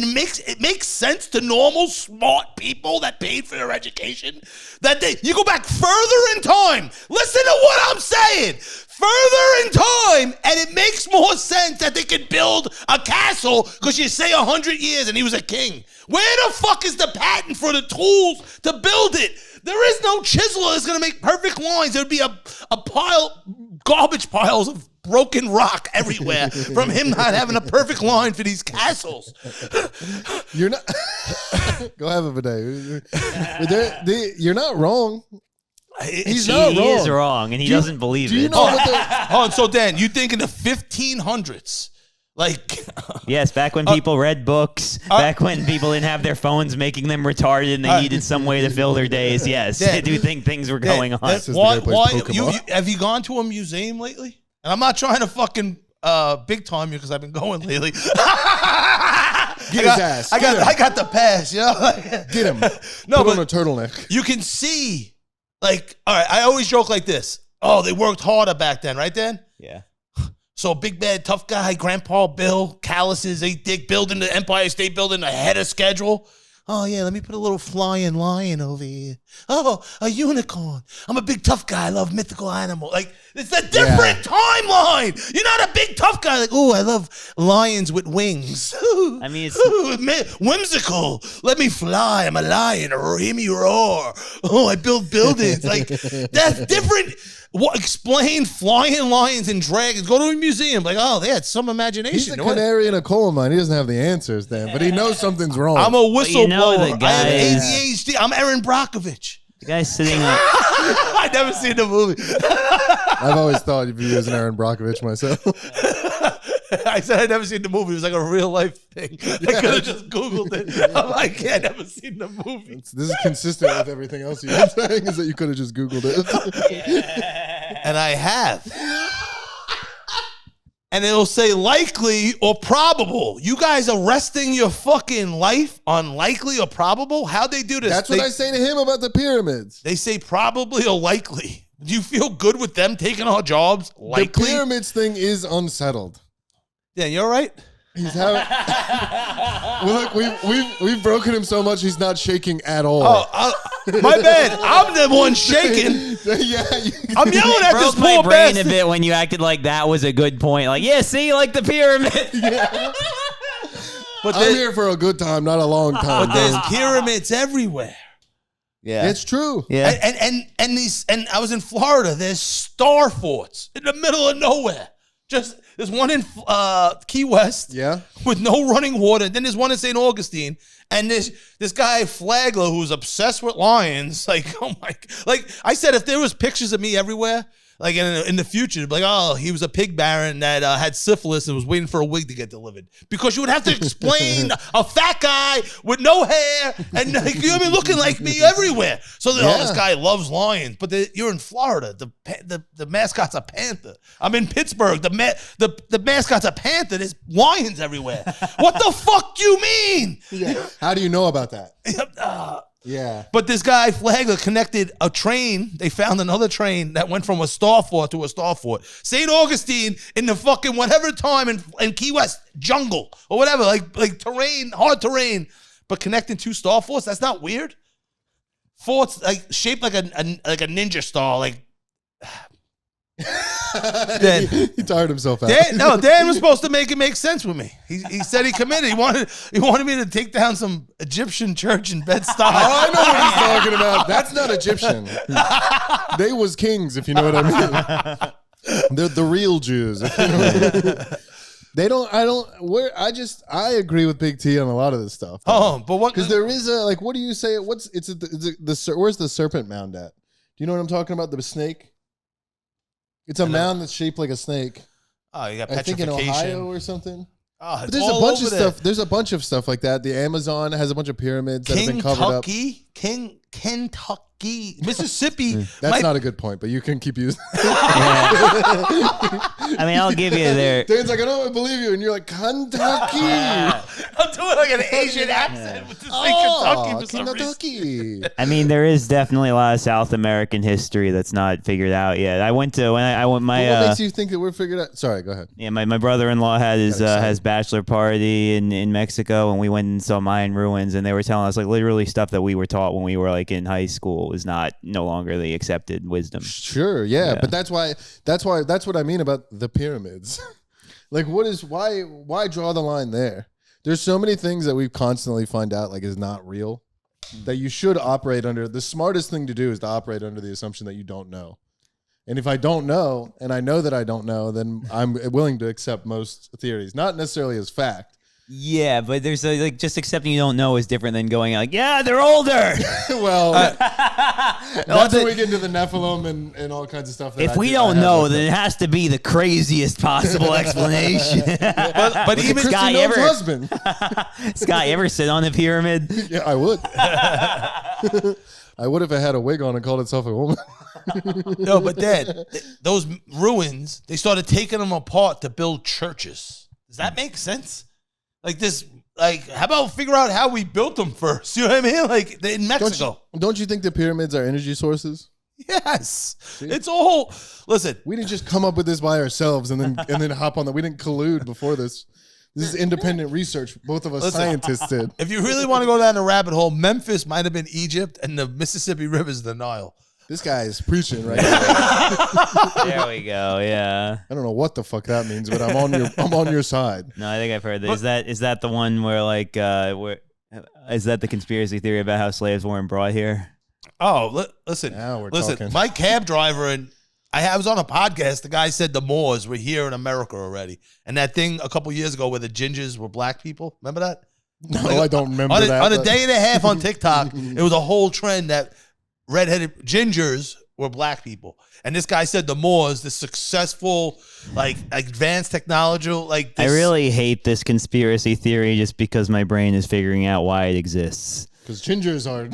it makes sense to normal smart people that paid for their education that you go back further in time. Listen to what I'm saying. Further in time, and it makes more sense that they could build a castle because you say 100 years and he was a king. Where the fuck is the patent for the tools to build it? There is no chiseler that's going to make perfect lines. There would be a garbage piles of broken rock everywhere from him not having a perfect line for these castles. You're not. Go have a bidet. You're not wrong. He's not He wrong. is wrong, and he doesn't believe Do you it. know what the, Oh, and so Dan, you think in the 1500s, like Yes, back when people read books, back when people didn't have their phones making them retarded and they needed some way to fill their days. Yes, Dan, I do think things were going on. This is the why guy who plays Pokemon. have you gone to a museum lately? And I'm not trying to fucking big time you because I've been going lately. Get his ass. I got the pass, you know? Get him. No, Put on but a turtleneck. you can see, like, all right, I always joke like this. Oh, they worked harder back then, right, Dan? Yeah. So big bad tough guy, Grandpa Bill, calluses, ate dick, building the Empire State Building ahead of schedule. Oh yeah, let me put a little flying lion over here. Oh, a unicorn. I'm a big tough guy. I love mythical animal. Like it's a different timeline. You're not a big tough guy. Like, oh, I love lions with wings. I mean, it's Whimsical. Let me fly. I'm a lion. Hear me roar. Oh, I build buildings. Like that's different. What, explain flying lions and dragons. Go to a museum. Like, oh, they had some imagination. He's a canary in a coal mine. He doesn't have the answers, Dan, but he knows something's wrong. I'm a whistleblower. the I have guy ADHD. I'm Erin Brockovich. the guy's sitting like, I never seen the movie. I've always thought of you as an Aaron Brockovich myself. I said I never seen the movie. It was like a real life thing. I could have just Googled it. I'm like, yeah, I never seen the movie. This is consistent with everything else you've been saying, is that you could have just Googled it. And I have. And it'll say likely or probable. You guys are resting your fucking life on likely or probable? How'd they do this? That's what I say to him about the pyramids. They say probably or likely. Do you feel good with them taking our jobs? Likely? The pyramids thing is unsettled. Yeah, you all right? He's having. Well, look, we've broken him so much he's not shaking at all. Oh, my bad. I'm the one shaking. Yeah, I'm yelling at this broke my poor brain a bastard. bit when you acted like that was a good point. Like, yeah, see, like the pyramid. But I'm here for a good time, not a long time. But there's man. pyramids everywhere. Yeah. It's true. Yeah. And I was in Florida. There's star forts in the middle of nowhere. Just there's one in Key West, Yeah. with no running water. Then there's one in St. Augustine, and this guy Flagler who's obsessed with lions. Like, oh my! Like I said, if there was pictures of me everywhere, like in the future, it'd be like, oh, he was a pig baron that had syphilis and was waiting for a wig to get delivered. Because you would have to explain a fat guy with no hair and you know what I mean, looking like me everywhere. So that, oh, this guy loves lions. But you're in Florida. The mascot's a panther. I'm in Pittsburgh. The mascot's a panther. There's lions everywhere. What the fuck do you mean? Yeah. How do you know about that? Yeah. But this guy, Flagler, connected a train. They found another train that went from a star fort to a star fort. St. Augustine in the fucking whatever time in Key West, jungle or whatever, like terrain, hard terrain, but connecting two star forts, that's not weird? Forts like shaped like a ninja star, like Dan, he tired himself out. Dan was supposed to make it make sense with me. He said he committed. He wanted me to take down some Egyptian church in Bed-Stuy. Oh, I know what he's talking about. That's not Egyptian. They was kings, if you know what I mean. They're the real Jews. If you know what I mean. They don't. I agree with Big T on a lot of this stuff. Oh, but what? Because there is a like. What do you say? Where's the serpent mound at? Do you know what I'm talking about? The snake. It's a mound that's shaped like a snake. Oh, you got I think in petrification. Ohio or something. Oh, But there's a bunch of stuff. There's a bunch of stuff like that. The Amazon has a bunch of pyramids that have been covered up. Kentucky, Mississippi. That's not a good point, but you can keep using. I mean, I'll give you there. Dan's like, I don't believe you, and you're like, Kentucky. I'm doing like an Asian accent with this thing, Kentucky for some reason. Kentucky. I mean, there is definitely a lot of South American history that's not figured out yet. I went my What makes you think that we're figured out? Sorry, go ahead. Yeah, my brother-in-law had his bachelor party in Mexico, and we went and saw Mayan ruins, and they were telling us like literally stuff that we were taught when we were like in high school is no longer the accepted wisdom. Sure, yeah, but that's what I mean about the pyramids. Like, why draw the line there? There's so many things that we constantly find out like is not real that you should operate under. The smartest thing to do is to operate under the assumption that you don't know. And if I don't know, and I know that I don't know, then I'm willing to accept most theories, not necessarily as fact. Yeah, but there's like just accepting you don't know is different than going like, yeah, they're older. Well, that's when we get into the Nephilim and all kinds of stuff. If we don't know, then it has to be the craziest possible explanation. But even Christy Nome's husband. Scott, you ever sit on a pyramid? Yeah, I would. I would if I had a wig on and called itself a woman. No, but Dad, those ruins, they started taking them apart to build churches. Does that make sense? Like this, like how about figure out how we built them first? You know what I mean? Like in Mexico. Don't you think the pyramids are energy sources? Yes. It's all. Listen, We didn't just come up with this by ourselves and then hop on that. We didn't collude before this. This is independent research. Both of us scientists did. if you really want to go down the rabbit hole, Memphis might have been Egypt, and the Mississippi River is the Nile. This guy is preaching right now. There we go. Yeah. I don't know what the fuck that means, but I'm on your side. No, I think I've heard that. Is that the one where like is that the conspiracy theory about how slaves weren't brought here? Oh, listen. Now we're listen, talking. my cab driver and I was on a podcast. The guy said the Moors were here in America already. And that thing a couple years ago where the gingers were black people. Remember that? No, I don't remember On that. a but- day and a half on TikTok, it was a whole trend that redheaded gingers were black people. And this guy said the Moors, the successful, like advanced technology, like this. I really hate this conspiracy theory just because my brain is figuring out why it exists. Because gingers are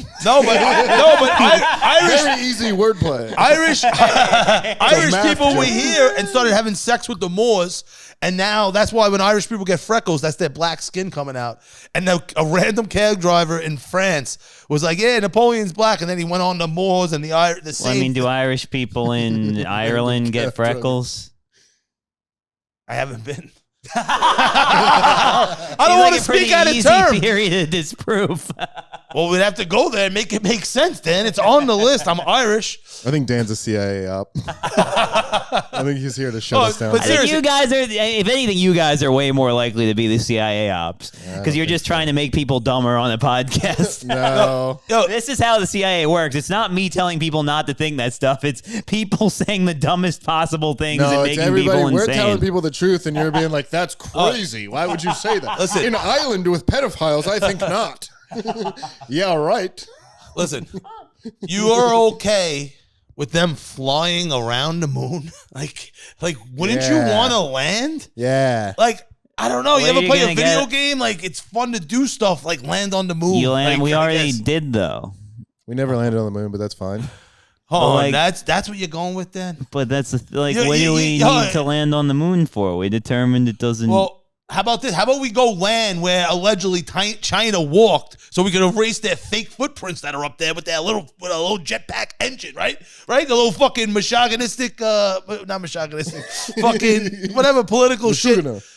Irish very easy wordplay. Irish math people were joke. here and started having sex with the Moors, and now that's why when Irish people get freckles, that's their black skin coming out. And a random cab driver in France was like, "Yeah, Napoleon's black," and then he went on the Moors and the same. Well, I mean, do Irish people in Ireland get freckles? I haven't been. I don't want to speak out of turn. Theory to disprove. Well, we'd have to go there and make it make sense, Dan. It's on the list. I'm Irish. I think Dan's a CIA op. I think he's here to shut us down. but I think seriously- you guys are, if anything, you guys are way more likely to be the CIA ops because you're just trying to make people dumber on a podcast. No. Yo, This is how the CIA works. It's not me telling people not to think that stuff. It's people saying the dumbest possible things and No, it's making everybody. people We're insane. telling people the truth, and you're being like, "That's crazy. Why would you say that?" Listen. In Ireland with pedophiles, I think not. Yeah, right. listen, you are okay with them flying around the moon? Like, wouldn't you Yeah. want to land? Yeah. Like, I don't know. You Where ever you play a gonna video get- game? Like, it's fun to do stuff like land on the moon. You land, Like, we I already guess- did though. We never landed on the moon, but that's fine. Hold on, like- that's what you're going with then? But that's like, You- what you- do we you- need to land on the moon for? We determined it doesn't. Well, how about this? How about we go land where allegedly China walked, so we can erase their fake footprints that are up there with a little jetpack engine, right? Right, the little fucking misogynistic, not misogynistic, fucking whatever political shit Misogynist.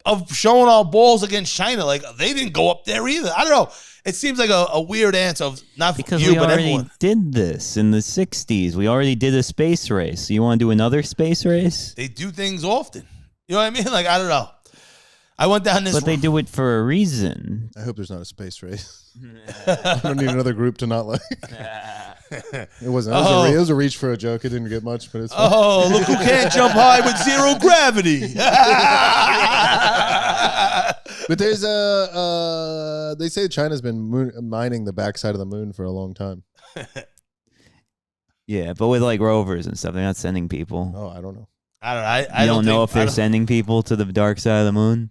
of showing our balls against China. Like they didn't go up there either. I don't know. It seems like a weird answer of not because you, we but already everyone. did this in the 60s. We already did a space race. You want to do another space race? They do things often. You know what I mean? Like I don't know. I went down this. But they do it for a reason. I hope there's not a space race. I don't need another group to not like. It wasn't. It was a reach for a joke. It didn't get much, but it's fine. Oh, look who can't jump high with zero gravity. But there's they say China's been mining the backside of the moon for a long time. Yeah, but with like rovers and stuff, they're not sending people. Oh, I don't know. I don't know. I You don't know think- if they're I don't- sending people to the dark side of the moon?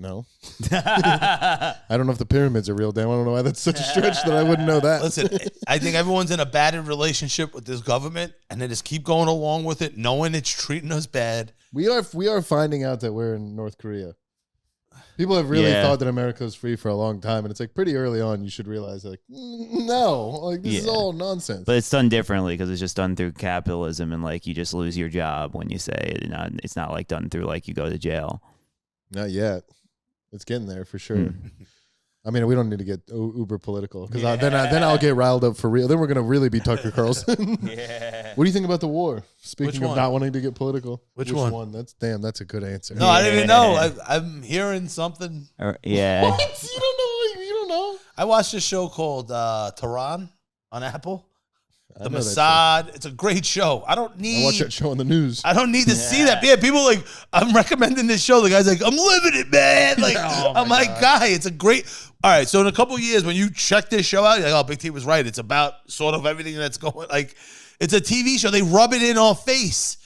No. I don't know if the pyramids are real, Dan. I don't know why that's such a stretch that I wouldn't know that. Listen, I think everyone's in a bad relationship with this government, and they just keep going along with it, knowing it's treating us bad. we are finding out that we're in North Korea. People have really Yeah. thought that America was free for a long time, and it's like pretty early on. You should realize, like, no, like this is Yeah. all nonsense. But it's done differently because it's just done through capitalism and like you just lose your job when you say it. It's not like done through like you go to jail. Not yet. It's getting there for sure. Hmm. I mean, we don't need to get uber political because then I'll get riled up for real. Then we're gonna really be Tucker Carlson. Yeah. What do you think about the war? Speaking Which of one? not wanting to get political, Which one? That's a good answer. No, I didn't even know. I'm hearing something. Yeah. What? You don't know? You don't know? I watched a show called Tehran on Apple. I The know that show. Mossad. It's a great show. I don't need. I watch that show on the news. I don't need to see that. Yeah, people like I'm recommending this show. The guy's like, I'm living it, man. Like I'm like, guy, it's a great. All right, so in a couple of years, when you check this show out, you're like, oh, Big T was right. It's about sort of everything that's going. Like, it's a TV show. They rub it in our face.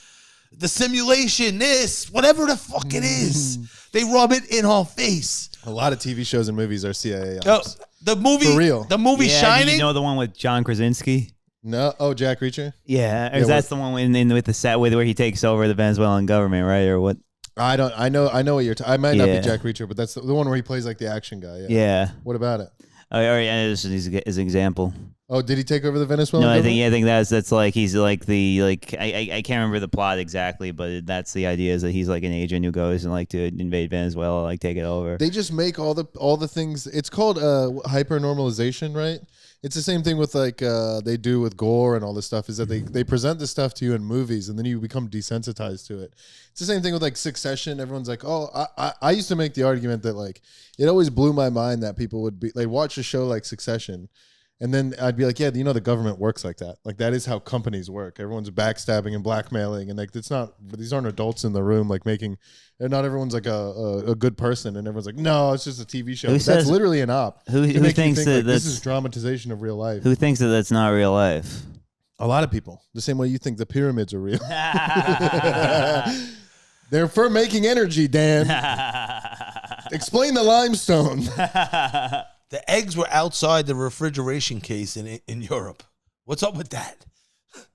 The simulation, this, whatever the fuck it is, they rub it in our face. A lot of TV shows and movies are CIA Yo, ops. the movie, For real. the movie Yeah, Shining. You know the one with John Krasinski? No, Jack Reacher. Yeah, or Yeah, that's the one with the set where he takes over the Venezuelan government, right? Or what? I know what you're. I might not Yeah. be Jack Reacher, but that's the one where he plays like the action guy. Yeah. Yeah. What about it? Oh, yeah, this is his example. Oh, did he take over the Venezuelan? No, I government? think that's like he's like the like I can't remember the plot exactly, but that's the idea is that he's like an agent who goes and like to invade Venezuela, like take it over. They just make all the things. It's called hyper normalization, right? It's the same thing with like they do with gore and all this stuff. Is that they present this stuff to you in movies and then you become desensitized to it. It's the same thing with like Succession. Everyone's like, oh, I used to make the argument that like it always blew my mind that people would be like watch a show like Succession. And then I'd be like, yeah, you know, the government works like that. Like that is how companies work. Everyone's backstabbing and blackmailing, and like it's not. These aren't adults in the room like making. And not everyone's like a good person, and everyone's like, no, it's just a TV show. Who But says- that's literally an op. who To make you thinks think, that like, this that's- is dramatization of real life? Who thinks that that's not real life? A lot of people, the same way you think the pyramids are real. They're for making energy, Dan. Explain the limestone. The eggs were outside the refrigeration case in Europe. What's up with that?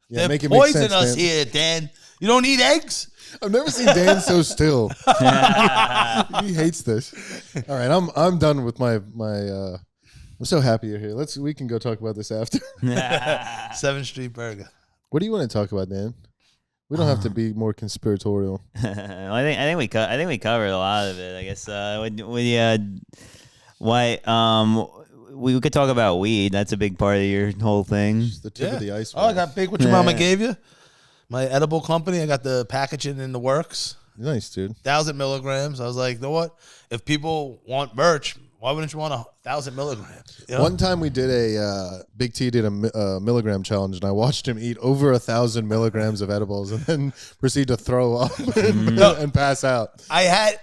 Yeah, They're make it make poisoning sense, us Dan. here, Dan. You don't eat eggs? I've never seen Dan so still. He hates this. All right, I'm done with my. I'm so happy you're here. We can go talk about this after. 7th Street Burger. What do you want to talk about, Dan? We don't have to be more conspiratorial. Well, I think we covered a lot of it. I guess we could talk about weed. That's a big part of your whole thing. It's the tip of the iceberg. Oh, I got big what your mama gave you. My edible company. I got the packaging in the works. Nice, dude. 1,000 milligrams. I was like, you know what? If people want merch, why wouldn't you want 1,000 milligrams? You know? One time we did Big T did a milligram challenge, and I watched him eat over 1,000 milligrams of edibles, and then proceed to throw up and pass out. I had.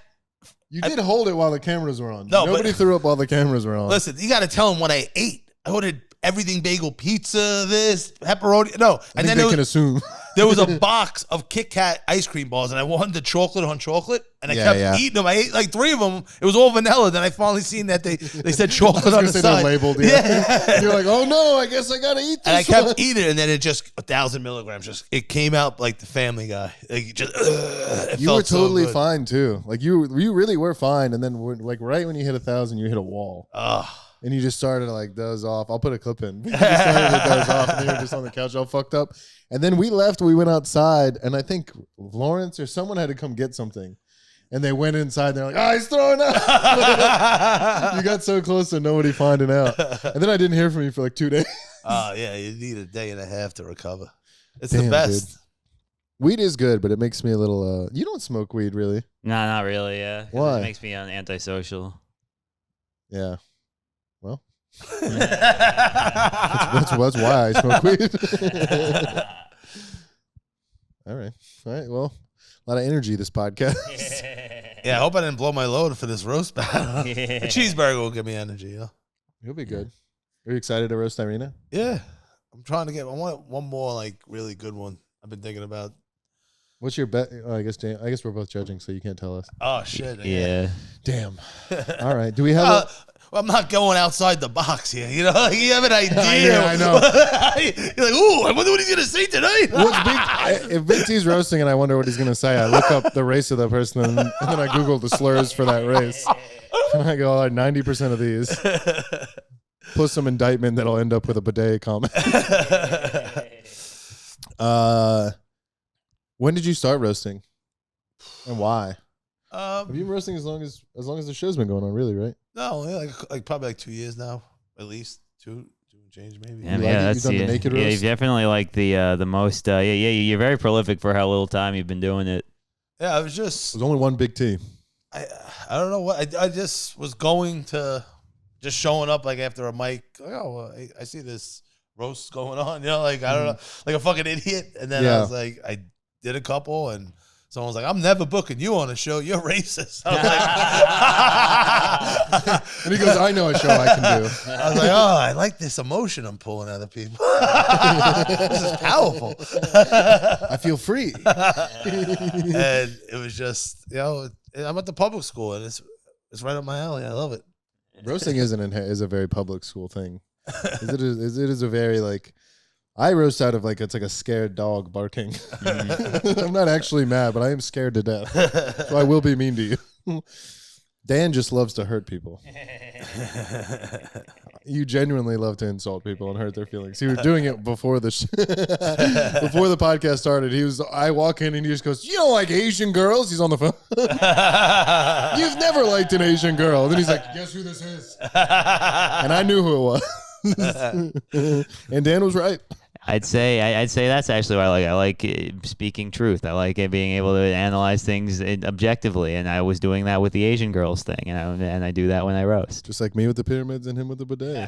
You did hold it while the cameras were on. No, Nobody but- threw up while the cameras were on. Listen, you got to tell them what I ate. I ordered everything bagel pizza, this, pepperoni. No. I And think then they can assume. there was a box of Kit Kat ice cream balls, and I wanted the chocolate on chocolate, and I kept eating them. I ate like 3 of them. It was all vanilla. Then I finally seen that they said chocolate on the They're side. labeled. Yeah. You're like, oh no, I guess I gotta eat this. And I kept one. eating it, and then it just 1,000 milligrams. It came out like the Family Guy. Like it You were felt so totally good. fine too. Like you really were fine, and then like right when you hit 1,000, you hit a wall, Ugh. and you just started to like doze off. I'll put a clip in. You just started to doze off, and you were just on the couch all fucked up. And then we left. We went outside, and I think Lawrence or someone had to come get something. And they went inside. They're like, "Oh, he's throwing up." You got so close to nobody finding out. And then I didn't hear from you for like 2 days. Oh yeah, you need a day and a half to recover. It's Damn, the best. dude. Weed is good, but it makes me a little. You don't smoke weed, really? No, not really. Yeah. 'Cause Why? It makes me antisocial. Yeah. Well, that's why I smoke weed. All right. Well, a lot of energy this podcast. Yeah, I hope I didn't blow my load for this roast battle. A cheeseburger will give me energy. You know? You'll be good. Are you excited to roast Irina? Yeah, I'm trying to get. I want one more like really good one. I've been thinking about. What's your bet? Oh, I guess we're both judging, so you can't tell us. Oh shit! Yeah. Damn. All right. Do we have? Well, I'm not going outside the box here. You know, like you have an idea. I know. You're like, ooh, I wonder what he's gonna say tonight. If Big T's roasting and I wonder what he's gonna say, I look up the race of the person and then I Google the slurs for that race, and I go, all right, 90% of these, plus some indictment that'll end up with a bidet comment. When did you start roasting, and why? Have you been roasting as long as the show's been going on? Really, right? No, yeah, like probably like 2 years now, at least two and change maybe. Yeah, You yeah, like it? that's You've done the naked yeah, roast? you've definitely like the most. Yeah, you're very prolific for how little time you've been doing it. Yeah, I was just. There's only one Big T. I don't know what I just was going to just showing up like after a mic. Like, oh, well, I see this roast going on, you know, like I don't know, like a fucking idiot. And then I Yeah. was like, I did a couple, and someone was like, "I'm never booking you on a show. You're racist." I was like, And he goes, I know a show I can do. I was like, "Oh, I like this emotion I'm pulling out of people. This is powerful." I feel free. And it was just, you know, I'm at the public school, and it's right up my alley. I love it. Roasting is a very public school thing. It is a very like. I roast out of like it's like a scared dog barking. I'm not actually mad, but I am scared to death. So I will be mean to you. Dan just loves to hurt people. You genuinely love to insult people and hurt their feelings. He was doing it before the before the podcast started. I walk in and he just goes, "You don't like Asian girls?" He's on the phone. You've never liked an Asian girl. Then he's like, "Guess who this is?" And I knew who it was. And Dan was right. I'd say that's actually what I like speaking truth. I like being able to analyze things objectively, and I was doing that with the Asian girls thing, and I do that when I roast. Just like me with the pyramids and him with the bidet.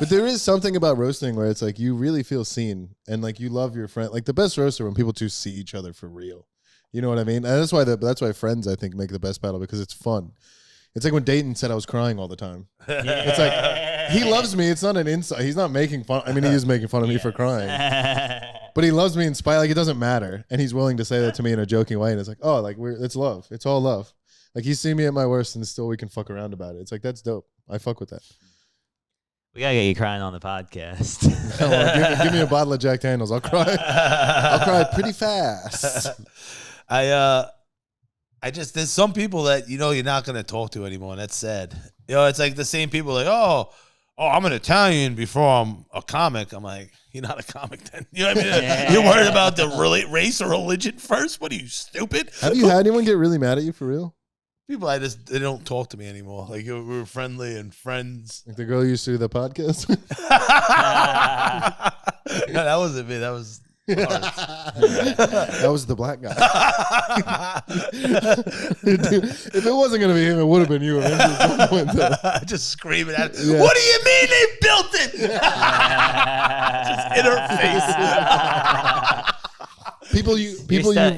But there is something about roasting where it's like you really feel seen, and like you love your friend. Like the best roaster when people just see each other for real. You know what I mean? And that's why friends, I think, make the best battle, because it's fun. It's like when Dayton said I was crying all the time. It's like he loves me. It's not an insult. He's not making fun. I mean, he is making fun of me for crying, but he loves me in spite. Like it doesn't matter, and he's willing to say that to me in a joking way. And it's like, oh, like it's love. It's all love. Like he's seen me at my worst, and still we can fuck around about it. It's like that's dope. I fuck with that. We gotta get you crying on the podcast. Give me a bottle of Jack Daniels. I'll cry. I'll cry pretty fast. There's some people that you're not gonna talk to anymore, and that's sad. It's like the same people like, oh, I'm an Italian before I'm a comic. I'm like, you're not a comic then. You know what I mean? Yeah. You're worried about the race or religion first? What are you, stupid? Have you had anyone get really mad at you for real? People, they don't talk to me anymore. Like we were friendly and friends. Like the girl you used to do the podcast with? No, that wasn't me. That was That was the black guy. Dude, if it wasn't going to be him, it would have been you. Just screaming at it. Yeah. What do you mean they built it? Just in her face.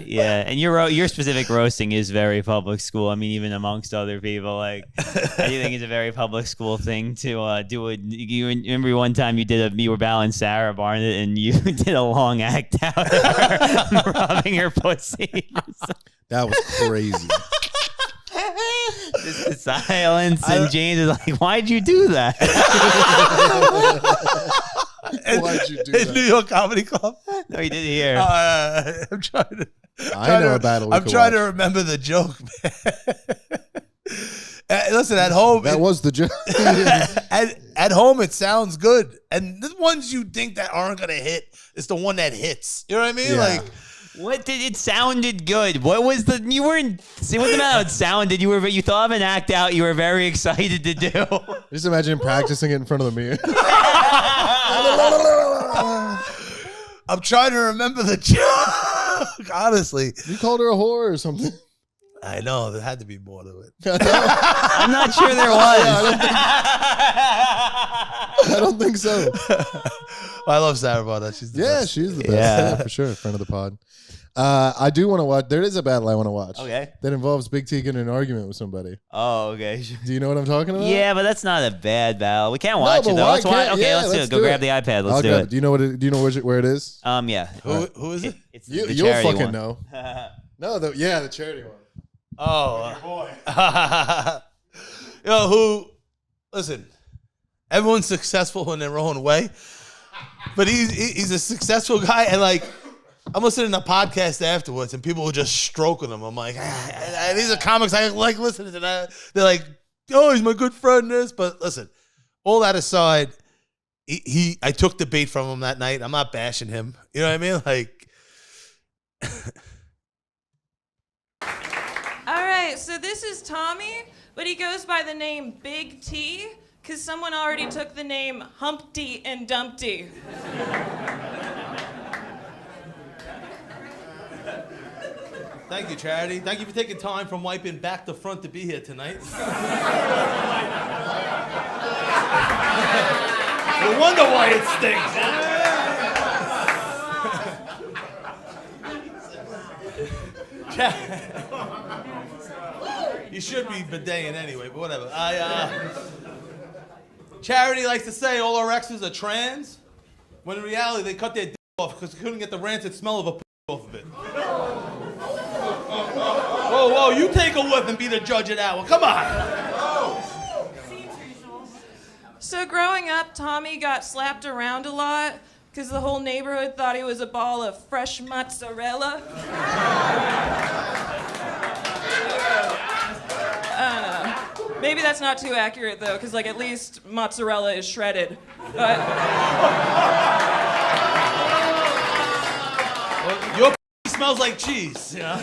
Yeah, and your specific roasting is very public school. I mean, even amongst other people, like I do think it's a very public school thing to do it. You remember one time you were battling Sarah Barnett, and you did a long act out of her rubbing her pussy. That was crazy. Just the silence, and James is like, "Why'd you do that?" Why'd you do in that? New York Comedy Club? No, he did here. I'm trying to. I'm trying to remember the joke, man. Listen, at home, that was the joke. at home, it sounds good, and the ones you think that aren't gonna hit, it's the one that hits. You know what I mean? Yeah. Like. What did it sounded good? What was the you weren't see what the matter? It sounded you thought of an act out you were very excited to do. Just imagine practicing it in front of the mirror. I'm trying to remember the joke. Honestly, You called her a whore or something. I know there had to be more to it. I'm not sure there was. I don't think so. I love Sarah Barnett. She's the best. She's the best. Yeah. Yeah, for sure. Friend of the pod. I do want to watch. There is a battle I want to watch. Okay. That involves Big T getting in an argument with somebody. Oh, okay. Do you know what I'm talking about? Yeah, but that's not a bad battle. We can't watch but it though. why Let's watch. can't- Okay, yeah, let's do let's it. Go do grab it. the iPad. I'll Let's do grab it. it. Do you know where it is? Yeah. Who is it? It's You'll the charity fucking one. know. No, the charity one. Oh, boy. Listen, everyone's successful in their own way, but he's a successful guy, and like I'm listening to a podcast afterwards, and people were just stroking him. I'm like, these are comics I like listening to that. They're like, oh, he's my good friend. But listen, all that aside, I took the bait from him that night. I'm not bashing him. You know what I mean? Like. All right, so this is Tommy, but he goes by the name Big T because someone already took the name Humpty and Dumpty. Thank you, Charity. Thank you for taking time from wiping back to front to be here tonight. No wonder why it stinks. You should be bideting anyway, but whatever. Charity likes to say all our exes are trans, when in reality they cut their dick off because they couldn't get the rancid smell of a off of it. Whoa, you take a whiff and be the judge of that one. Come on. So growing up, Tommy got slapped around a lot because the whole neighborhood thought he was a ball of fresh mozzarella. Maybe that's not too accurate though, because like at least mozzarella is shredded. But Your smells like cheese, you know?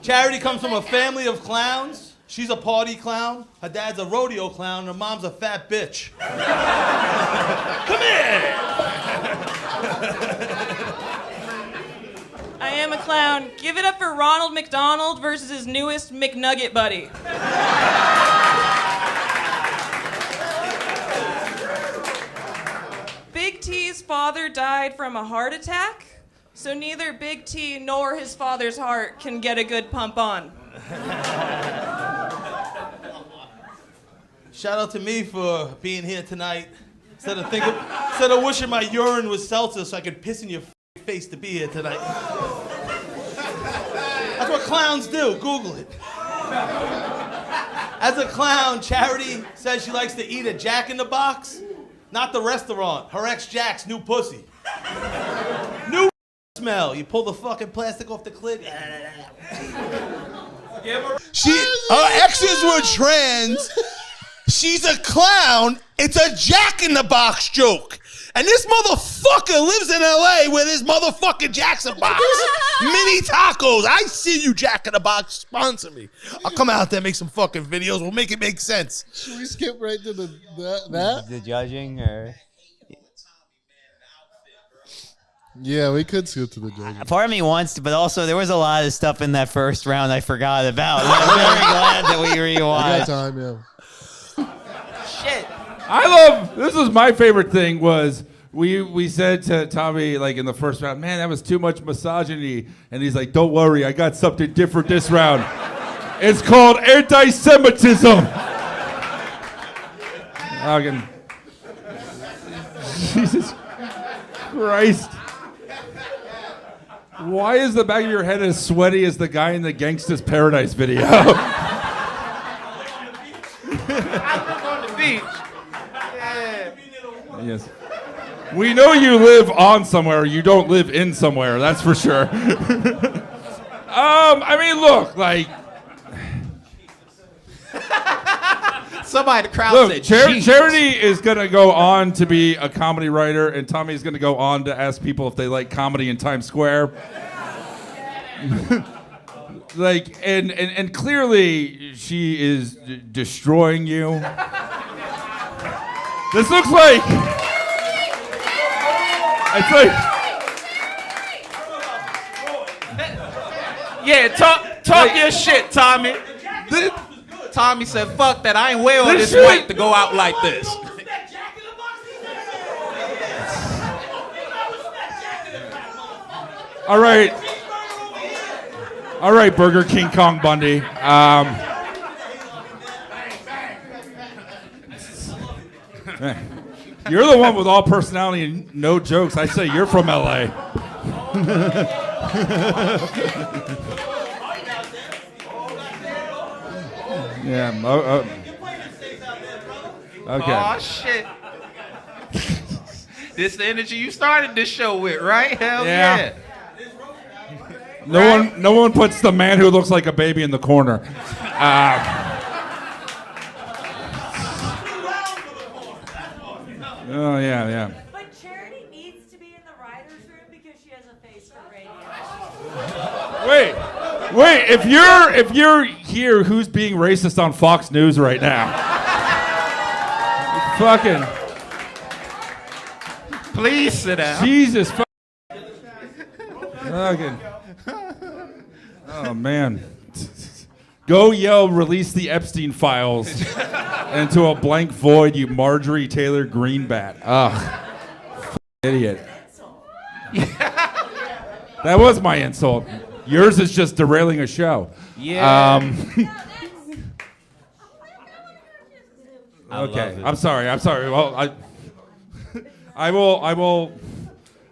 Charity comes from a family of clowns. She's a party clown. Her dad's a rodeo clown. And her mom's a fat bitch. Come here! I am a clown. Give it up for Ronald McDonald versus his newest McNugget buddy. Big T's father died from a heart attack, so neither Big T nor his father's heart can get a good pump on. Shout out to me for being here tonight. Instead of wishing my urine was seltzer so I could piss in your face to be here tonight. That's what clowns do. Google it. As a clown, Charity says she likes to eat a Jack in the Box, not the restaurant. Her ex Jack's new pussy. New smell. You pull the fucking plastic off the clit. Her exes were trans. She's a clown. It's a Jack in the Box joke. And this motherfucker lives in LA where there's motherfucking Jack's in the Box. Mini tacos. I see you, Jack in the Box. Sponsor me. I'll come out there and make some fucking videos. We'll make it make sense. Should we skip right to that? The judging or. Yeah, we could skip to the judging. Part of me wants to, but also there was a lot of stuff in that first round I forgot about. I'm very glad that we We got rewatched. time, yeah. Shit. I love, this is my favorite thing was we said to Tommy like in the first round, man, that was too much misogyny. And he's like, don't worry, I got something different this round. It's called anti-Semitism. Fucking Jesus Christ. Why is the back of your head as sweaty as the guy in the Gangsta's Paradise video? On the beach. Yes. We know you live on somewhere. You don't live in somewhere. That's for sure. I mean, look, like, Somebody in the crowd look, said, "Jesus." Charity is gonna go on to be a comedy writer, and Tommy's gonna go on to ask people if they like comedy in Times Square. Like, and clearly she is destroying you. This looks like. It's like. Yeah, talk your shit, Tommy. Tommy said, "Fuck that! I ain't wearing this shit- white to go out like this." All right, Burger King Kong Bundy. You're the one with all personality and no jokes. I say you're from LA. Yeah. Okay. Oh shit! This the energy you started this show with, right? Hell Yeah. yeah. No one puts the man who looks like a baby in the corner. Oh yeah. But Charity needs to be in the writer's room because she has a face for radio. Wait. If you're here, who's being racist on Fox News right now? Fucking Please sit down. Jesus. Fucking. Oh man. Go yell, release the Epstein files into a blank void, you Marjorie Taylor Greenbat. Ugh. Idiot. That was my insult. Yours is just derailing a show. Yeah. Okay. I'm sorry. Well, I will.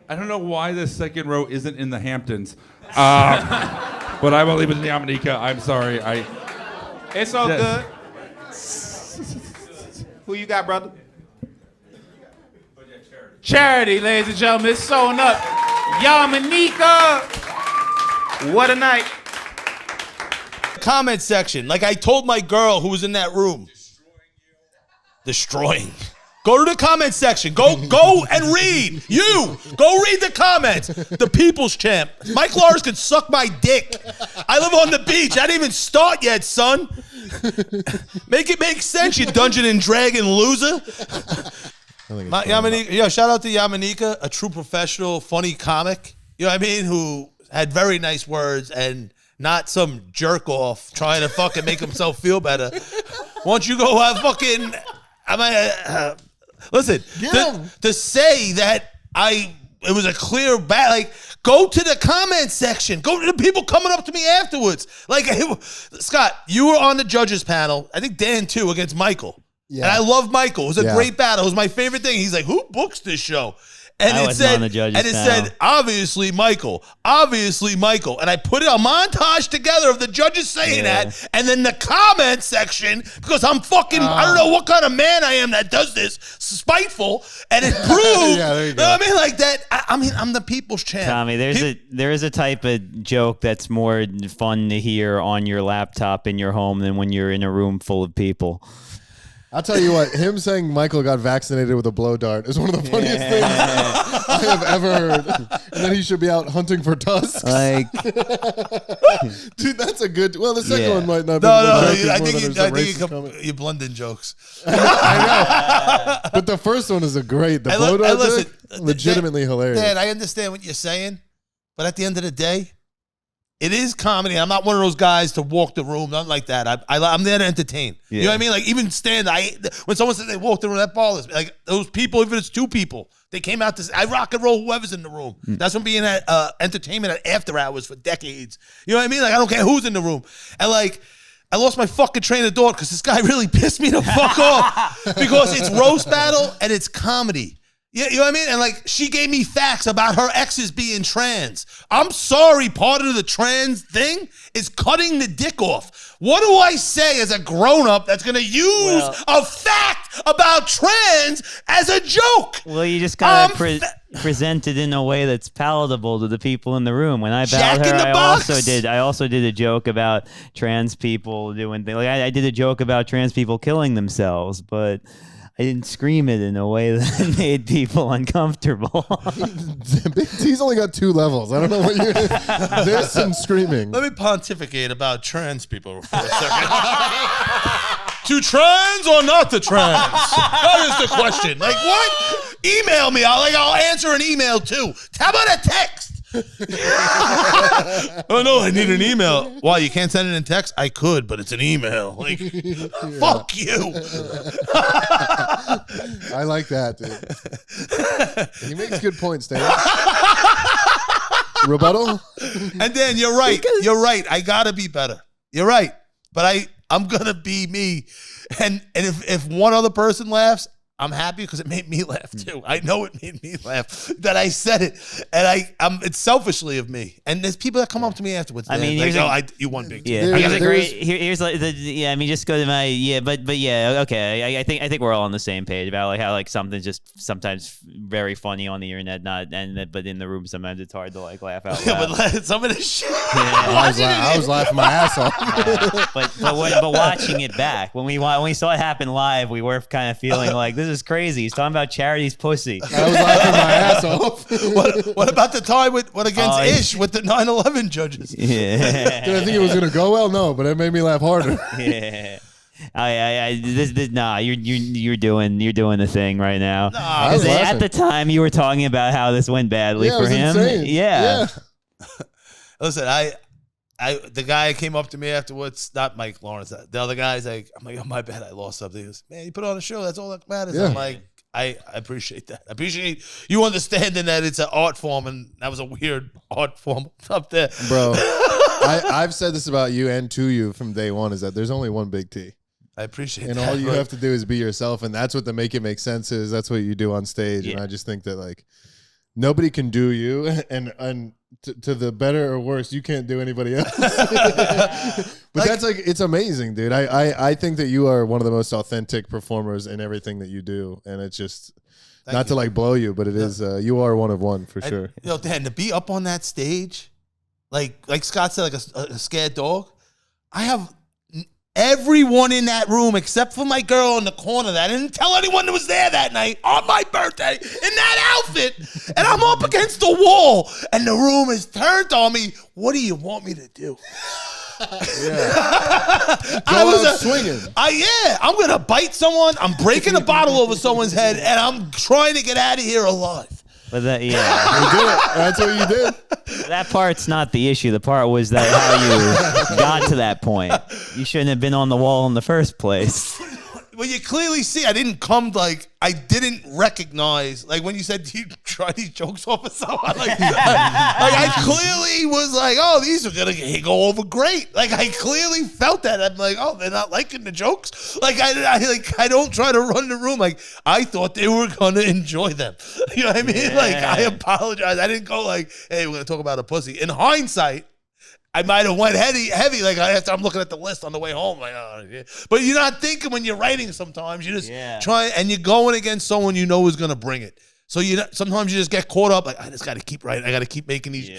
I don't know why the second row isn't in the Hamptons. But I will leave it in the Myka. I'm sorry. It's all good. Who you got, brother? Charity, ladies and gentlemen, it's sewn up. Myka. What a night. comment section. Like I told my girl who was in that room. Destroying. Go to the comment section. Go and read. You go read the comments. The people's champ. Mike Lawrence can suck my dick. I live on the beach. I didn't even start yet, son. Make it make sense, you Dungeon and Dragon loser. Yamanika, shout out to Yamanika, a true professional, funny comic. You know what I mean? Who had very nice words and not some jerk off trying to fucking make himself feel better. Why don't you go fucking? Listen, to say that it was a clear bat. Like, go to the comment section. Go to the people coming up to me afterwards. Like, Scott, you were on the judges panel. I think Dan too against Michael. Yeah. And I love Michael. It was a great battle. It was my favorite thing. He's like, who books this show? And it said, obviously Michael. And I put a montage together of the judges saying that, and then the comment section, because I'm fucking, I don't know what kind of man I am that does this, spiteful, and it proved, there you go. know what I mean? Like that, I mean, I'm the people's champ. Tommy, there is a type of joke that's more fun to hear on your laptop in your home than when you're in a room full of people. I'll tell you what, him saying Michael got vaccinated with a blow dart is one of the funniest things I have ever heard. And then he should be out hunting for tusks. Like, dude, that's a good. Well, the second one might not be. I think you blending jokes. I know. But the first one is a great. The blow dart joke, legitimately hilarious. Dad, I understand what you're saying, but at the end of the day, it is comedy. I'm not one of those guys to walk the room, nothing like that. I'm there to entertain. Yeah. You know what I mean? Like, even when someone says they walked the room, that bothers me. Like, those people, even if it's two people, they came out I rock and roll whoever's in the room. That's from being at entertainment at after hours for decades. You know what I mean? Like, I don't care who's in the room. And like, I lost my fucking train of thought because this guy really pissed me the fuck off. Because it's roast battle and it's comedy. Yeah, you know what I mean? And like, she gave me facts about her exes being trans. I'm sorry, part of the trans thing is cutting the dick off. What do I say as a grown-up that's going to use a fact about trans as a joke? Well, you just got to present it in a way that's palatable to the people in the room. When I battled her, I also did a joke about trans people doing things. Like, I did a joke about trans people killing themselves, but I didn't scream it in a way that made people uncomfortable. Big T's only got 2 levels. I don't know what you're. This and screaming. Let me pontificate about trans people for a second. To trans or not to trans? That is the question. Like, what? Email me. I'll answer an email too. How about a text? Oh no, I need an email. Why, you can't send it in text? I could, but it's an email. Like, fuck you. I like that, dude. He makes good points, Dan. Rebuttal? And then you're right. You're right. I gotta be better. You're right. But I'm gonna be me. And if one other person laughs, I'm happy because it made me laugh too. I know it made me laugh that I said it, and it's selfishly of me. And there's people that come up to me afterwards. I mean, you won big. Yeah, here's like I mean, just go to my but yeah, okay. I think we're all on the same page about like how like something's just sometimes very funny on the internet, but in the room sometimes it's hard to like laugh out loud. But some of this shit. I was laughing my ass off. But watching it back when we saw it happen live, we were kind of feeling like this is crazy. He's talking about Charity's pussy. I was laughing my ass off. What about the time against Ish with the 9/11 judges? Did Yeah. I think it was gonna go well? No, but it made me laugh harder. Yeah. You're doing the thing right now. Because at the time you were talking about how this went badly for him. Insane. Yeah. Listen, the guy came up to me afterwards, not Mike Lawrence. The other guy's like, I'm like, oh, my bad, I lost something. He goes, man, you put on a show. That's all that matters. Yeah. I'm like, I appreciate that. I appreciate you understanding that it's an art form, and that was a weird art form up there. Bro, I've said this about you and to you from day one, is that there's only one Big T. I appreciate and that. And all you have to do is be yourself, and that's what the Make It Make Sense is. That's what you do on stage. Yeah. And I just think that, like, nobody can do you, and to the better or worse, you can't do anybody else. But that's like, it's amazing, dude. I think that you are one of the most authentic performers in everything that you do, and it's just not to like blow you, but it is you are one of one for sure. You know, Dan, to be up on that stage, like Scott said, like a scared dog. I have everyone in that room except for my girl in the corner that I didn't tell anyone that was there that night on my birthday in that outfit. And I'm up against the wall and the room is turned on me. What do you want me to do? I was swinging. I'm going to bite someone. I'm breaking a bottle over someone's head and I'm trying to get out of here alive. But that, You did it. That's what you did. that part's not the issue. The part was that how you got to that point. You shouldn't have been on the wall in the first place. Well, you clearly see I didn't I didn't recognize, like when you said, do you try these jokes off of someone? I clearly was like, oh, these are going to go over great. Like, I clearly felt that. I'm like, oh, they're not liking the jokes. Like, I don't try to run the room. Like, I thought they were going to enjoy them. You know what I mean? Yeah. Like, I apologize. I didn't go like, hey, we're going to talk about a pussy. In hindsight, I might have went heavy. Like after I'm looking at the list on the way home, like, oh, yeah. But you're not thinking when you're writing. Sometimes you just try, and you're going against someone you know is going to bring it. So sometimes you just get caught up. Like, I just got to keep writing. I got to keep making these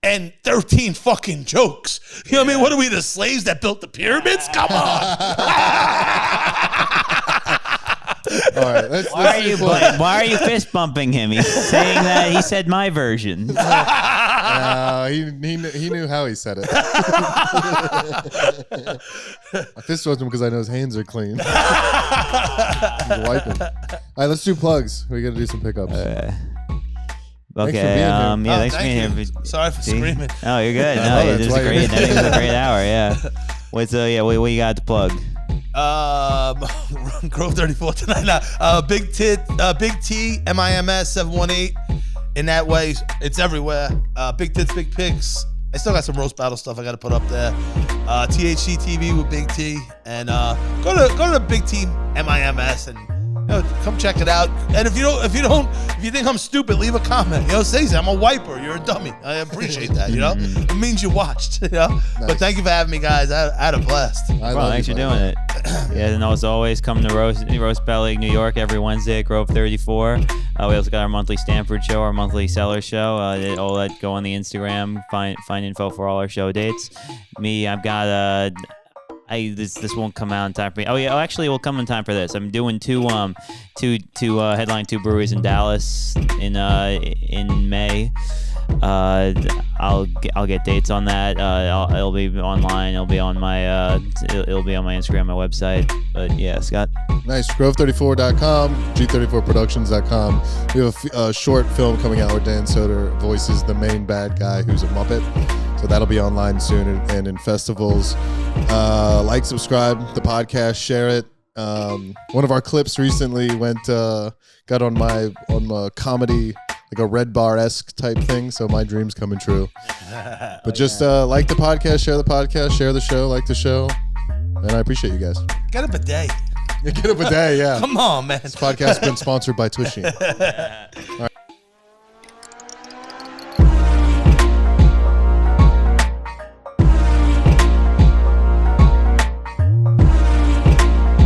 and 13 fucking jokes. You know what I mean? What are we, the slaves that built the pyramids? Come on. All right. Why are you fist bumping him? He's saying that he said my version. He knew how he said it. I fist bumped him because I know his hands are clean. He's wiping. All right, let's do plugs. We got to do some pickups. Okay. Thanks for being here. Sorry for screaming. Oh, you're good. No, this is great. I think it was a great hour. Yeah. What you got to plug? Grove 34 tonight. Big T, MIMS 718. In that way, it's everywhere. Big Tits, Big Pics. I still got some roast battle stuff I got to put up there. THC TV with Big T, and go to Big T MIMS and come check it out. And if you think I'm stupid, leave a comment. Say I'm a wiper. You're a dummy. I appreciate that. It means you watched. Nice. But thank you for having me, guys. I had a blast. Thanks for doing it. Yeah, and as always, come to Roast Battle League New York every Wednesday at Grove 34. We also got our monthly Stanford show, our monthly Cellar show. All that go on the Instagram. Find info for all our show dates. Me, I've got this won't come out in time for me. Actually, it will come in time for this. I'm doing two headline two breweries in Dallas in May. I'll get dates on that. It'll be online. It'll be on my Instagram, my website. But yeah, Scott. Nice. Grove34.com, G34productions.com. We have a short film coming out where Dan Soder voices the main bad guy who's a Muppet. So that'll be online soon and in festivals. Like, subscribe the podcast, share it. One of our clips recently got on my comedy, like a Red Bar-esque type thing. So my dream's coming true. But just like the podcast, share the show, like the show. And I appreciate you guys. Get a bidet. Get a bidet, yeah. Come on, man. This podcast has been sponsored by Tushy. All right.